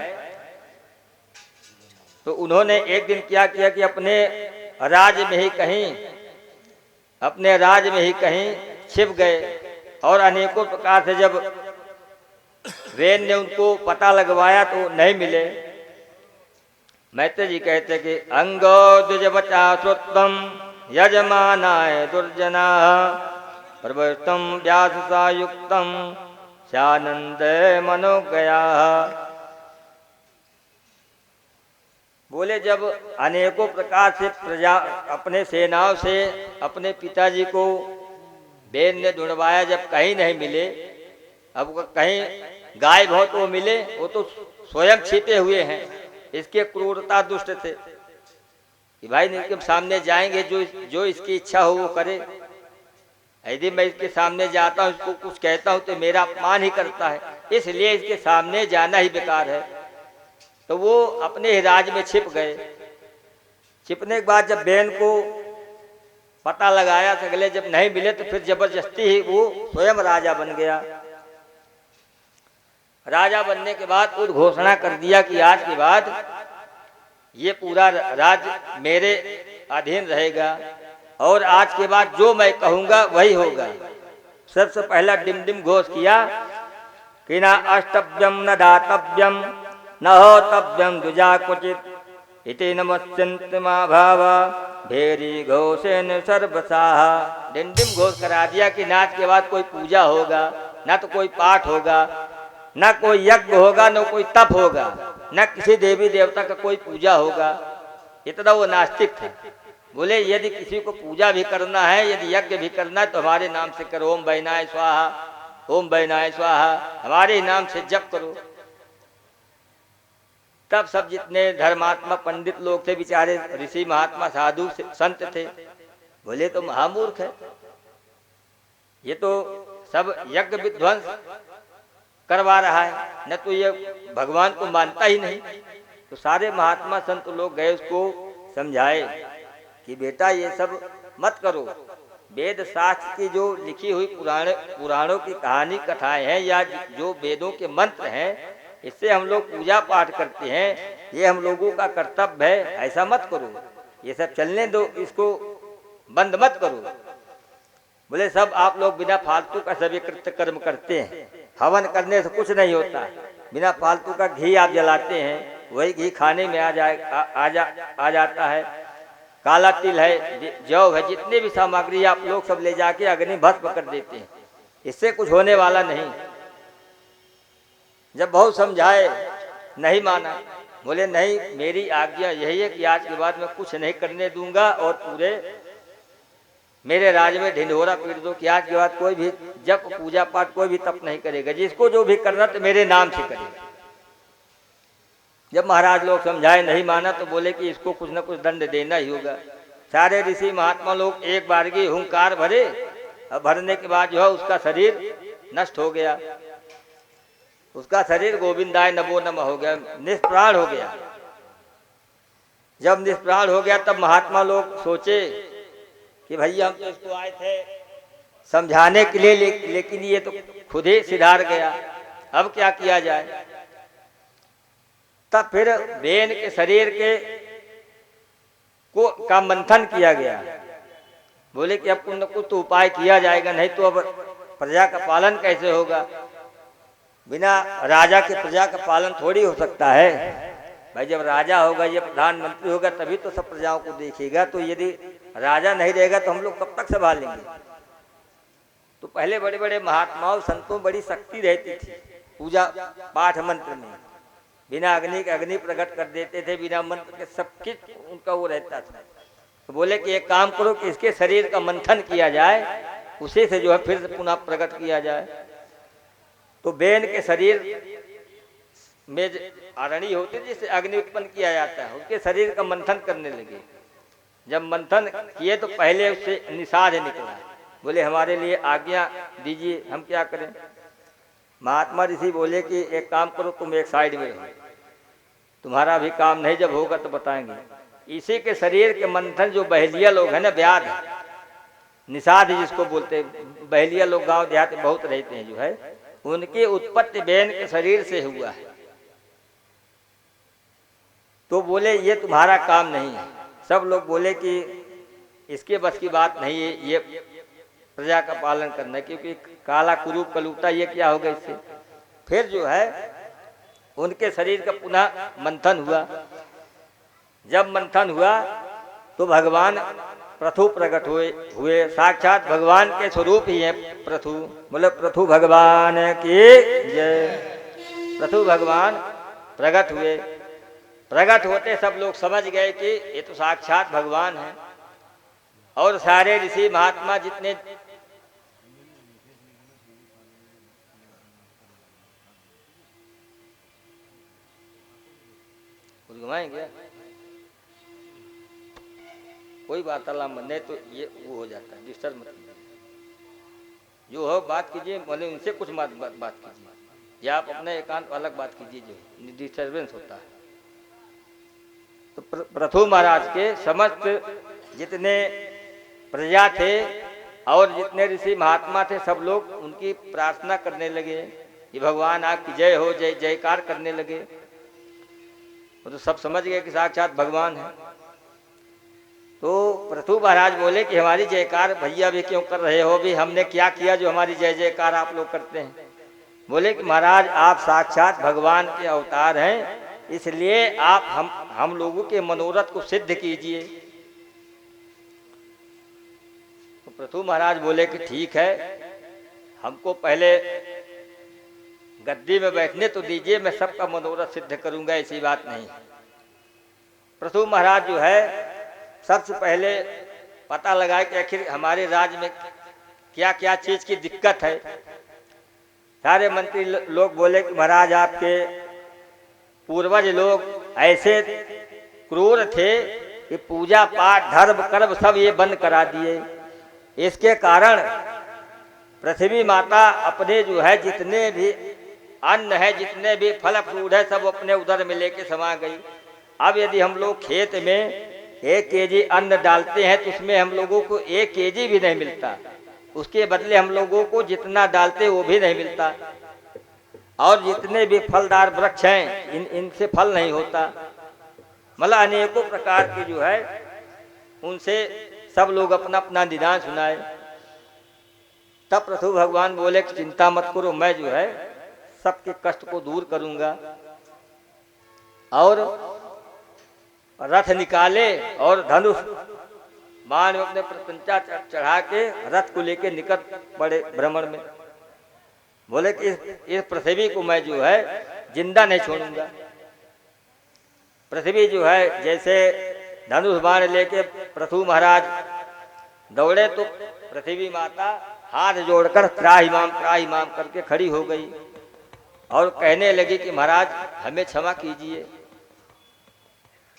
तो उन्होंने एक दिन क्या किया कि अपने राज्य में ही कहीं छिप गए, और अनेकों प्रकार से जब वेन ने उनको पता लगवाया तो नहीं मिले। मैत्री जी कहते कि अंगो द्विजवचा श्रुतम यजमानाय दुर्जना, प्रवृत्तम व्याससा युक्तम स्यानंद मनोगया। बोले जब अनेकों प्रकार से प्रजा अपने सेनाओं से अपने पिताजी को वेन ने ढूंढवाया, जब कहीं नहीं मिले, अब कहीं गायब हो तो मिले, वो तो स्वयं छिपे हुए हैं। इसके क्रूरता दुष्ट थे कि भाई इनके सामने जाएंगे, जो इसकी इच्छा हो वो करे। यदि मैं इसके सामने जाता हूँ, इसको कुछ कहता हूँ तो मेरा अपमान ही करता है, इसलिए इसके सामने जाना ही बेकार है। तो वो अपने ही राज में छिप गए। छिपने के बाद जब वेन को पता लगाया, सगले जब नहीं मिले, तो फिर जबरदस्ती ही वो स्वयं राजा बन गया। राजा बनने के बाद उद्घोषणा कर दिया कि आज के बाद ये पूरा राज्य मेरे अधीन रहेगा, और आज के बाद जो मैं कहूंगा वही होगा। सबसे पहला डिमडिम घोष किया कि न अष्टव्यम न दातव्यम न होतव्यम द्विजा क्वचित, इति नमस्यन्त मा भावा भेरी घोषेन सर्वसाहा। डिमडिम घोष करा दिया कि नाच के बाद कोई पूजा होगा, न तो कोई पाठ होगा, न कोई यज्ञ होगा, न कोई तप होगा, न किसी देवी देवता का कोई पूजा होगा। इतना वो नास्तिक था। बोले यदि किसी को पूजा भी करना है, यदि यज्ञ भी करना है, तो हमारे नाम से करो, ओम वैनाय स्वाहा, ओम वैनाय स्वाहा, हमारे नाम से जप करो। तब सब जितने धर्मात्मा पंडित लोग थे, बेचारे ऋषि महात्मा साधु संत थे, बोले तो महामूर्ख है, ये तो सब यज्ञ विध्वंस करवा रहा है, न तो ये भगवान को मानता ही नहीं। तो सारे महात्मा संत लोग गए, उसको समझाए कि बेटा ये सब मत करो। वेद शास्त्र की जो लिखी हुई पुराणों की कहानी कथाएं हैं, या जो वेदों के मंत्र हैं, इससे हम लोग पूजा पाठ करते हैं, ये हम लोगों का कर्तव्य है, ऐसा मत करो, ये सब चलने दो, इसको बंद मत करो। बोले सब आप लोग बिना फालतू का सभी कृत्य कर्म करते हैं, हवन करने से कुछ नहीं होता, बिना फालतू का घी आप जलाते हैं, वही घी खाने में आ जाता है, काला तिल है, जौ है, जितने भी सामग्री आप लोग सब ले जाके अग्नि भस्म कर देते हैं, इससे कुछ होने वाला नहीं। जब बहुत समझाए नहीं माना, बोले नहीं, मेरी आज्ञा यही है कि आज के बाद मैं कुछ नहीं करने दूंगा और पूरे मेरे राज में ढिंढोरा पीट दो कि आज के बाद कोई भी जप पूजा पाठ कोई भी तप नहीं करेगा, जिसको जो भी करना तो मेरे नाम से करेगा। जब महाराज लोग समझाए नहीं माना तो बोले कि इसको कुछ न कुछ दंड देना ही होगा। सारे ऋषि महात्मा लोग एक बार की हुंकार भरे, और भरने के बाद जो है उसका शरीर नष्ट हो गया, उसका शरीर गोविंदाय नमो नमः हो गया, निष्प्राण हो गया। जब निष्प्राण हो गया तब महात्मा लोग सोचे कि भैया हम तो इसको आए थे समझाने के लिए, लेकिन ये तो खुद ही सिधार गया, अब क्या किया जाए। तब फिर बेन के शरीर का मंथन किया गया। बोले कि अब कुछ न कुछ तो उपाय किया जाएगा, नहीं तो अब प्रजा का पालन कैसे होगा। बिना राजा के प्रजा का पालन थोड़ी हो सकता है भाई। जब राजा होगा, ये प्रधानमंत्री होगा, तभी तो सब प्रजाओं को देखेगा। तो यदि राजा नहीं रहेगा तो हम लोग कब तक संभालेंगे। तो पहले बड़े बड़े महात्माओं संतों बड़ी शक्ति रहती थी पूजा पाठ मंत्र में, बिना अग्नि के अग्नि प्रकट कर देते थे, बिना मंत्र के सब कुछ उनका वो रहता था। तो बोले कि एक काम करो कि इसके शरीर का मंथन किया जाए, उसी से जो है फिर से पुनः प्रकट किया जाए। तो बेन के शरीर में अरणी होती है जिससे अग्नि उत्पन्न किया जाता है, उसके शरीर का मंथन करने लगे। जब मंथन किए तो पहले उससे निषाद निकला। बोले हमारे लिए आज्ञा दीजिए, हम क्या करें। महात्मा ऋषि बोले कि एक काम करो, तुम एक साइड में रहो, तुम्हारा भी काम नहीं, जब होगा तो बताएंगे। इसी के शरीर के मंथन जो बहेलिया लोग हैं ना, व्याध निषाद जिसको बोलते हैं, बहेलिया लोग गांव देहात में बहुत रहते हैं, जो है उनकी उत्पत्ति बेन के शरीर से हुआ है। तो बोले ये तुम्हारा काम नहीं है। सब लोग बोले कि इसके बस की बात नहीं है ये प्रजा का पालन करना, क्योंकि काला कुरूप कलुता ये क्या होगा इससे। फिर जो है उनके शरीर का पुनः मंथन हुआ। जब मंथन हुआ तो भगवान प्रथु प्रकट हुए। साक्षात भगवान के स्वरूप ही है प्रथु। बोले प्रथु भगवान की जय। प्रथु भगवान प्रकट हुए। प्रकट होते सब लोग समझ गए कि ये तो साक्षात भगवान है। और सारे ऋषि महात्मा जितने घुमाएंगे, कोई वार्तालाप नहीं तो ये वो हो जाता है, डिस्टर्ब मत कीजिए। जो हो बात कीजिए, मतलब उनसे कुछ बात कीजिए, या आप अपने एकांत अलग बात कीजिए, जो डिस्टर्बेंस होता है। तो प्रथु महाराज के समस्त जितने प्रजा थे और जितने ऋषि महात्मा थे, सब लोग उनकी प्रार्थना करने लगे कि भगवान आपकी जय हो, जय जयकार करने लगे। तो सब समझ गए कि साक्षात भगवान है। तो प्रथु महाराज बोले कि हमारी जयकार भैया भी क्यों कर रहे हो, भी हमने क्या किया जो हमारी जय जयकार आप लोग करते हैं। बोले कि महाराज आप साक्षात भगवान के अवतार हैं, इसलिए आप हम लोगों के मनोरथ को सिद्ध कीजिए। तो प्रथु महाराज बोले कि ठीक है, हमको पहले गद्दी में बैठने तो दीजिए, मैं सबका मनोरथ सिद्ध करूंगा, ऐसी बात नहीं। प्रथु महाराज जो है सबसे पहले पता लगाए कि आखिर हमारे राज्य में क्या क्या चीज की दिक्कत है। सारे मंत्री लोग बोले कि महाराज आपके पूर्वज लोग ऐसे क्रूर थे कि पूजा पाठ धर्म कर्म सब ये बंद करा दिए। इसके कारण पृथ्वी माता अपने जो है जितने भी अन्न है, जितने भी फल फ्रूट है, सब अपने उदर में लेके समा गई। अब यदि हम लोग खेत में 1 केजी अन्न डालते हैं तो उसमें हम लोगों को 1 केजी भी नहीं मिलता, उसके बदले हम लोगों को जितना डालते वो भी नहीं मिलता। और जितने भी फलदार वृक्ष हैं इनसे फल नहीं होता। मतलब अनेकों प्रकार के जो है उनसे सब लोग अपना अपना निदान सुनाए। तब पृथु भगवान बोले कि चिंता मत करो, मैं जो है सबके कष्ट को दूर करूंगा। और रथ निकाले और धनुष बाण में अपने प्रत्यंचा चढ़ा के रथ को लेके निकल पड़े भ्रमण में। बोले कि इस पृथ्वी को मैं जो है जिंदा नहीं छोड़ूंगा। पृथ्वी जो है जैसे धनुष बाण लेके पृथु महाराज दौड़े तो पृथ्वी माता हाथ जोड़कर त्राहिमाम करके खड़ी हो गई और कहने लगी कि महाराज हमें क्षमा कीजिए।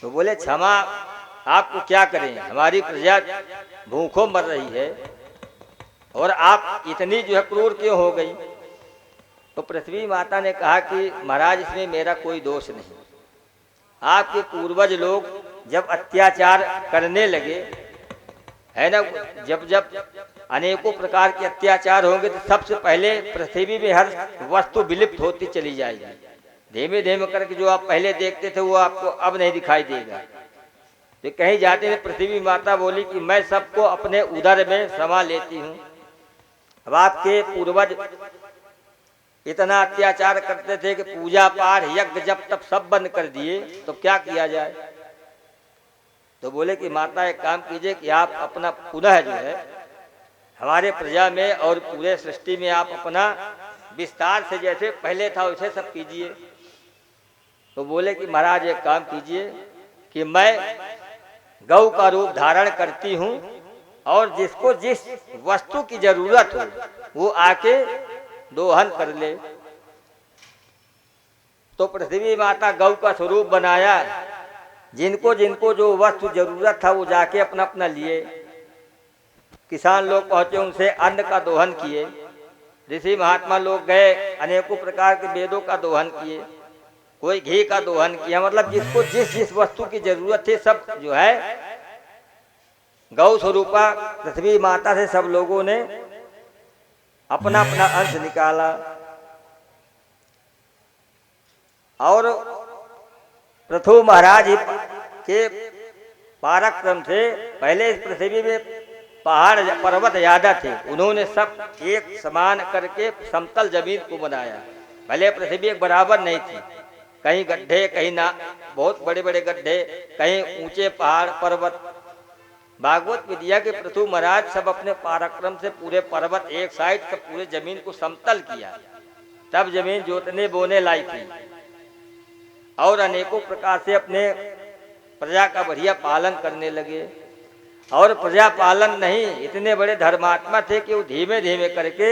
तो बोले क्षमा आपको क्या करें, हमारी प्रजा भूखों मर रही है और आप इतनी जो है क्रूर क्यों हो गई। तो पृथ्वी माता ने कहा कि महाराज इसमें मेरा कोई दोष नहीं। आपके पूर्वज लोग जब अत्याचार करने लगे है ना, जब अनेकों प्रकार के अत्याचार होंगे तो सबसे पहले पृथ्वी में हर वस्तु विलुप्त होती चली जाएगी। धीमे धीमे करके जो आप पहले देखते थे वो आपको अब नहीं दिखाई देगा। तो कहीं जाते हैं पृथ्वी माता बोली कि मैं सबको अपने उदर में समा लेती हूँ। अब आपके पूर्वज इतना अत्याचार करते थे कि पूजा पाठ यज्ञ जब तब सब बंद कर दिए, तो क्या किया जाए। तो बोले कि माता एक काम कीजिए कि आप अपना पुनः जो है हमारे प्रजा में और पूरे सृष्टि में आप अपना विस्तार से जैसे पहले था वैसे सब कीजिए। तो बोले कि महाराज एक काम कीजिए कि मैं गौ का रूप धारण करती हूँ और जिसको जिस वस्तु की जरूरत हो वो आके दोहन कर ले। तो पृथ्वी माता गौ का स्वरूप बनाया, जिनको जिनको जो वस्तु जरूरत था वो जाके अपना अपना लिए। किसान लोग पहुंचे उनसे अन्न का दोहन किए, ऋषि महात्मा लोग गए अनेकों प्रकार के वेदों का दोहन किए, कोई घी का दोहन किया। मतलब जिसको जिस जिस वस्तु की जरूरत थी सब जो है गौ स्वरूपा पृथ्वी माता से सब लोगों ने अपना अपना अंश निकाला। और पृथु महाराज के पराक्रम से पहले इस पृथ्वी में पहाड़ पर्वत ज्यादा थे, उन्होंने सब एक समान करके समतल जमीन को बनाया। भले पृथ्वी एक बराबर नहीं थी, कहीं गड्ढे कहीं ना बहुत बड़े बड़े गड्ढे, कहीं ऊंचे पहाड़ पर्वत। भागवत विद्या के पृथु महाराज सब अपने पराक्रम से पूरे पर्वत एक साइड से पूरे जमीन को समतल किया, तब जमीन जोतने बोने लायक थी। और अनेकों प्रकार से अपने प्रजा का बढ़िया पालन करने लगे। और प्रजा पालन नहीं, इतने बड़े धर्मात्मा थे कि वो धीमे धीमे करके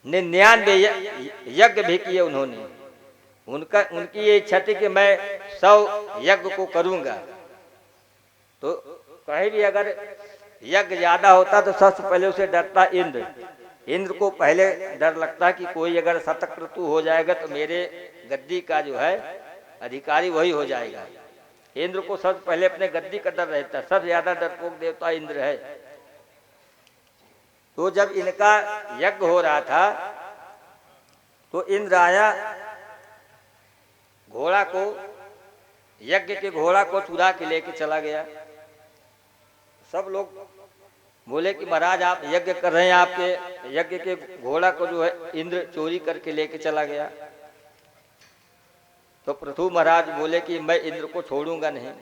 99 यज्ञ भी किए उन्होंने। उनकी ये इच्छा थी कि मैं 100 यज्ञ को करूंगा। तो कहीं भी अगर यज्ञ ज्यादा होता तो सबसे पहले उसे डरता इंद्र को पहले डर लगता कि कोई अगर शतक्रतु हो जाएगा तो मेरे गद्दी का जो है अधिकारी वही हो जाएगा। इंद्र को सबसे पहले अपने गद्दी का डर रहता, सबसे ज्यादा डरपोक देवता इंद्र है। तो जब इनका यज्ञ हो रहा था तो इंद्र आया, घोड़ा को यज्ञ के घोड़ा को चुरा के लेके चला गया। सब लोग बोले कि महाराज आप यज्ञ कर रहे हैं, आपके यज्ञ के घोड़ा को जो है इंद्र चोरी करके लेके चला गया। तो पृथु महाराज बोले कि मैं इंद्र को छोड़ूंगा नहीं।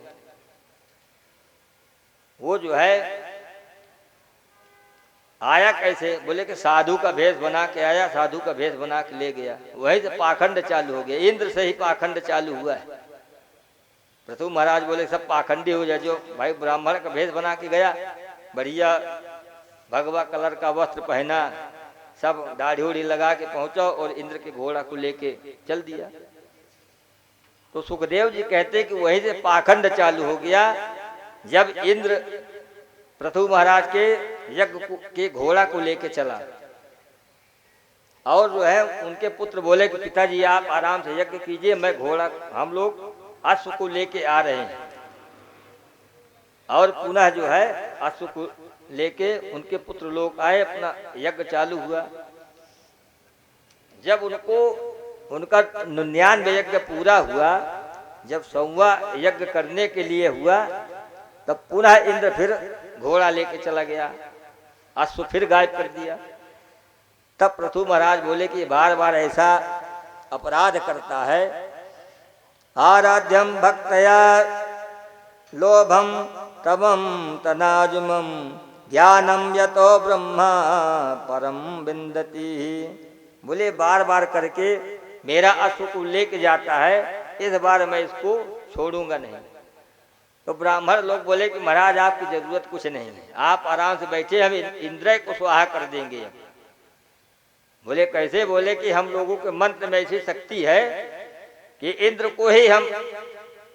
वो जो है आया कैसे, बोले कि साधु का भेष बना के आया, साधु का भेष बना के ले गया। वहीं से पाखंड चालू हो गया, इंद्र से ही पाखंड चालू हुआ है। पृथु महाराज बोले सब पाखंडी हो जाए, जो भाई ब्राह्मण का भेष बना के गया, बढ़िया भगवा कलर का वस्त्र पहना, सब दाढ़ी उड़ी लगा के पहुंचा और इंद्र के घोड़ा को लेके चल दिया। तो सुखदेव जी कहते कि वहीं से पाखंड चालू हो गया जब इंद्र पृथु महाराज के यज्ञ के घोड़ा को लेके चला। और जो है उनके पुत्र बोले कि पिताजी आप आराम से यज्ञ कीजिए, मैं घोड़ा हम लोग अश्व को लेके आ रहे हैं। और पुनः जो है अश्व को लेके उनके पुत्र लोग आए, अपना यज्ञ चालू हुआ। जब उनका 99 यज्ञ पूरा हुआ, जब 100वां यज्ञ करने के लिए हुआ, तब पुनः इंद्र फिर घोड़ा लेके चला गया। अश्व फिर गायब कर दिया। तब पृथु महाराज बोले कि बार बार ऐसा अपराध करता है। आराध्यम भक्तया लोभम तमम तनाजुमम ज्ञानम यतो ब्रह्मा परम विंदति। बोले बार बार करके मेरा अश्व को लेके जाता है, इस बार मैं इसको छोड़ूंगा नहीं। तो ब्राह्मण लोग बोले कि महाराज आपकी जरूरत कुछ नहीं है, आप आराम से बैठे, हम इंद्र को स्वाहा कर देंगे। बोले कैसे? बोले कि हम लोगों के मंत्र में ऐसी शक्ति है कि इंद्र को ही हम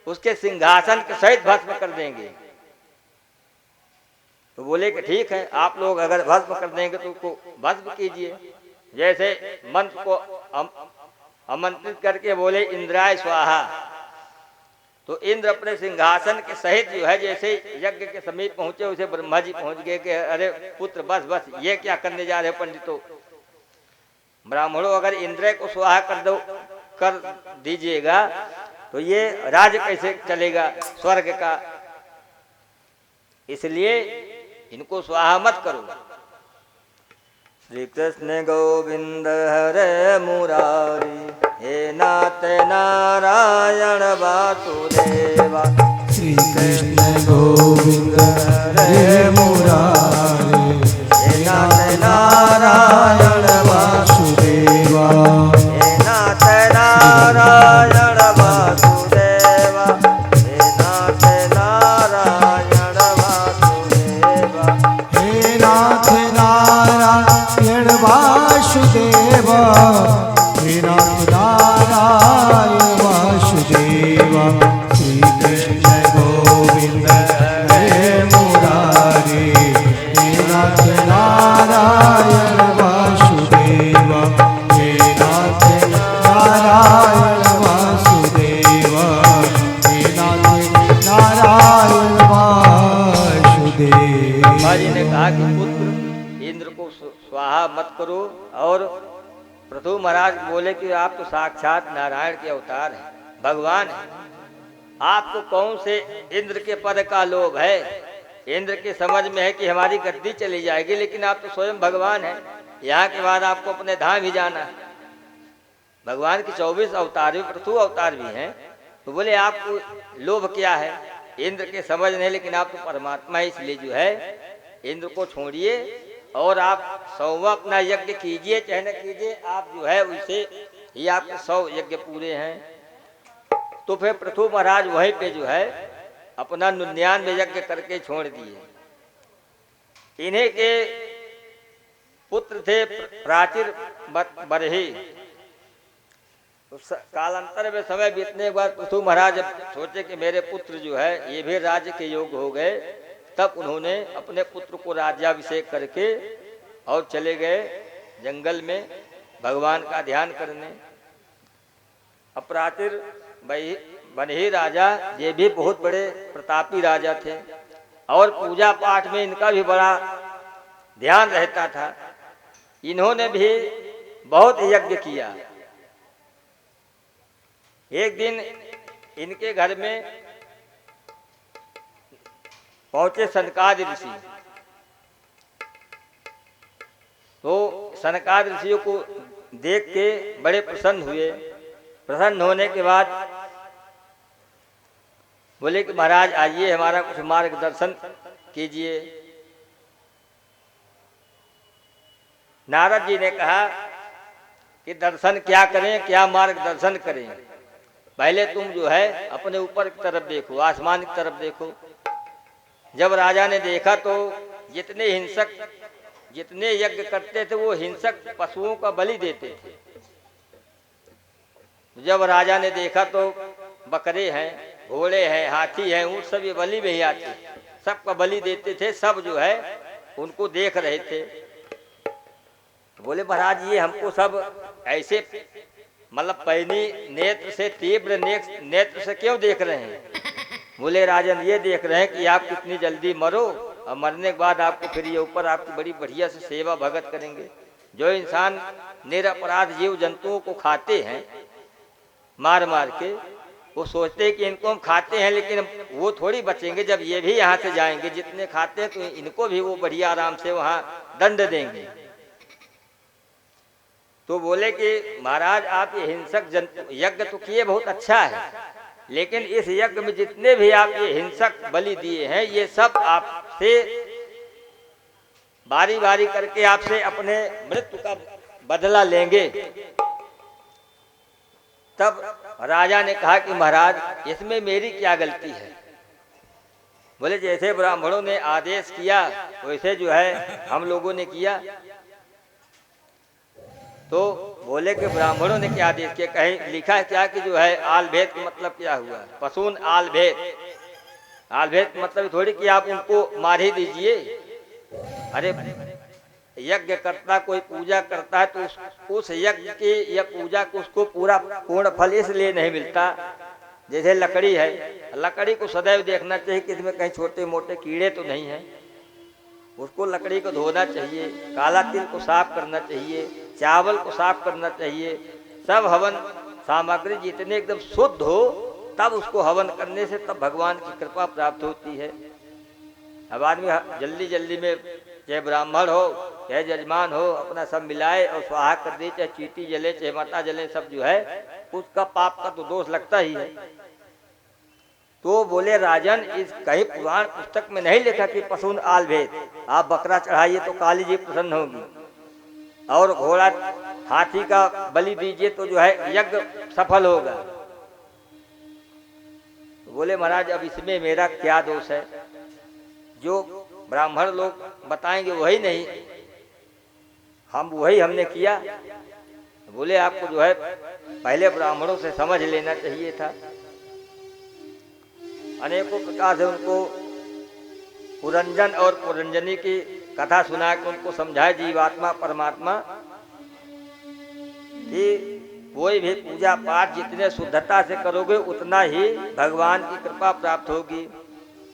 उसके सिंहासन के सहित भस्म कर देंगे। तो बोले कि ठीक है, आप लोग अगर भस्म कर देंगे तो उसको भस्म कीजिए। जैसे मंत्र को आमंत्रित करके बोले इंद्राय स्वाहा, तो इंद्र अपने सिंहासन के सहित जो है जैसे यज्ञ के समीप पहुंचे, उसे ब्रह्मा जी पहुंच गए कि अरे पुत्र बस बस, ये क्या करने जा रहे पंडितों? ब्राह्मणों अगर इंद्र को स्वाहा कर दीजिएगा तो ये राज कैसे चलेगा स्वर्ग का? इसलिए इनको स्वाहा मत करो। श्री कृष्ण गोविंद हरे मुरारी, हे नाथ नारायण वासुदेवा। श्री कृष्ण गोविंद हरे मुरारी, हे नाथ नारायण वासुदेवा। हे नाथ नारायण वासुदेवा, हे नाथ नारायण वासुदेवा। हे नाथ नारायण वासुदेवा, हे नाथ नारायण वासुदेवा। श्री कृष्ण गोविंद हरे मुरारी, हे नाथ नारायण वासुदेवा, हे नाथ नारायण वासुदेवा, हे नाथ नारायण वासुदेवा। बाजी ने कहा कि पुत्र इंद्र को स्वाहा मत करो। और पृथु महाराज बोले कि आप तो साक्षात नारायण के अवतार हैं, भगवान हैं, आपको कौन से इंद्र के पद का लोभ है? इंद्र के समझ में है कि हमारी गद्दी चली जाएगी, लेकिन आप तो स्वयं भगवान हैं, यहाँ के बाद आपको अपने धाम ही जाना है। भगवान के 24 अवतार भी पृथु अवतार भी हैं। तो बोले आपको लोभ क्या है? इंद्र के समझ नहीं, लेकिन आप तो परमात्मा है, इसलिए जो है इंद्र को छोड़िए और आप 100वां अपना यज्ञ कीजिए, चाहे न कीजिए, आप जो है उसे ही आपके 100 यज्ञ पूरे हैं। तो फिर पृथु महाराज वहीं पे जो है अपना 99 यज्ञ करके छोड़ दिए। इन्हीं के पुत्र थे प्राचीर बरही। कालांतर में समय बीतने के बाद पृथु महाराज जब सोचे कि मेरे पुत्र जो है ये भी राज्य के योग्य हो गए, तब उन्होंने अपने पुत्र को राज्याभिषेक करके और चले गए जंगल में भगवान का ध्यान करने। अपरातिर बनही राजा ये भी बहुत बड़े प्रतापी राजा थे और पूजा पाठ में इनका भी बड़ा ध्यान रहता था। इन्होंने भी बहुत यज्ञ किया। एक दिन इनके घर में पहुंचे सनकादि ऋषि। तो सनकादि ऋषियों को देख के बड़े प्रसन्न हुए। प्रसन्न होने के बाद बोले कि महाराज आइए, हमारा कुछ मार्गदर्शन कीजिए। नारद जी ने कहा कि दर्शन क्या करें, क्या मार्गदर्शन करें? पहले तुम जो है अपने ऊपर की तरफ देखो, आसमान की तरफ देखो। जब राजा ने देखा तो जितने हिंसक जितने यज्ञ करते थे वो हिंसक पशुओं का बलि देते थे। जब राजा ने देखा तो बकरे हैं, घोड़े हैं, हाथी हैं, ऊँट सब ये बलि में ही आते, सबका बलि देते थे। सब जो है उनको देख रहे थे। बोले महाराज ये हमको सब ऐसे मतलब पैनी नेत्र से, तीव्र नेत्र से क्यों देख रहे हैं? बोले राजन ये देख रहे हैं कि आप कितनी जल्दी मरो और मरने के बाद आपको फिर ये ऊपर आपकी बड़ी बढ़िया से सेवा भगत करेंगे। जो इंसान निरपराध जीव जंतुओं को खाते हैं मार मार के, वो सोचते हैं कि इनको हम खाते हैं, लेकिन वो थोड़ी बचेंगे जब ये भी यहाँ से जाएंगे। जितने खाते हैं तो इनको भी वो बढ़िया आराम से वहाँ दंड देंगे। तो बोले कि महाराज आप ये हिंसक यज्ञ तो किए बहुत अच्छा है, लेकिन इस यज्ञ में जितने भी आप ये हिंसक बलि दिए हैं ये सब आपसे बारी बारी करके आपसे अपने मृत्यु का बदला लेंगे। तब राजा ने कहा कि महाराज इसमें मेरी क्या गलती है। बोले जैसे ब्राह्मणों ने आदेश किया वैसे जो है हम लोगों ने किया। तो बोले कि ब्राह्मणों ने क्या आदेश किया, कहीं लिखा है क्या कि जो है आल भेद का मतलब क्या हुआ, पसून आल भेद। आल भेद मतलब थोड़ी कि आप उनको मार ही दीजिए। अरे यज्ञ करता कोई पूजा करता है तो उस यज्ञ की या पूजा को उसको पूरा पूर्ण फल इसलिए नहीं मिलता। जैसे लकड़ी है, लकड़ी को सदैव देखना चाहिए कि इसमें कहीं छोटे मोटे कीड़े तो नहीं है। उसको लकड़ी को धोना चाहिए, काला तिल को साफ करना चाहिए, चावल को साफ करना चाहिए। सब हवन सामग्री जितने एकदम शुद्ध हो तब उसको हवन करने से तब भगवान की कृपा प्राप्त होती है। अब आदमी जल्दी जल्दी में चाहे ब्राह्मण हो चाहे जजमान हो अपना सब मिलाए और स्वाहा कर दे, चाहे चीटी जले चाहे माता जले, सब जो है उसका पाप का तो दोष लगता ही है। तो बोले राजन इस कहीं पुराण पुस्तक में नहीं लिखा कि पशुन आल भेद, आप बकरा चढ़ाइए तो काली जी प्रसन्न होगी और घोड़ा हाथी का बलि दीजिए तो जो है यज्ञ सफल होगा। तो बोले महाराज अब इसमें मेरा क्या दोष है, जो ब्राह्मण लोग बताएंगे वही नहीं, हम वही हमने किया। बोले आपको जो है पहले ब्राह्मणों से समझ लेना चाहिए था। अनेकों प्रकार से उनको पुरंजन और पुरंजनी की कथा सुना के उनको समझाए जीवात्मा परमात्मा कि कोई भी पूजा पाठ जितने शुद्धता से करोगे उतना ही भगवान की कृपा प्राप्त होगी।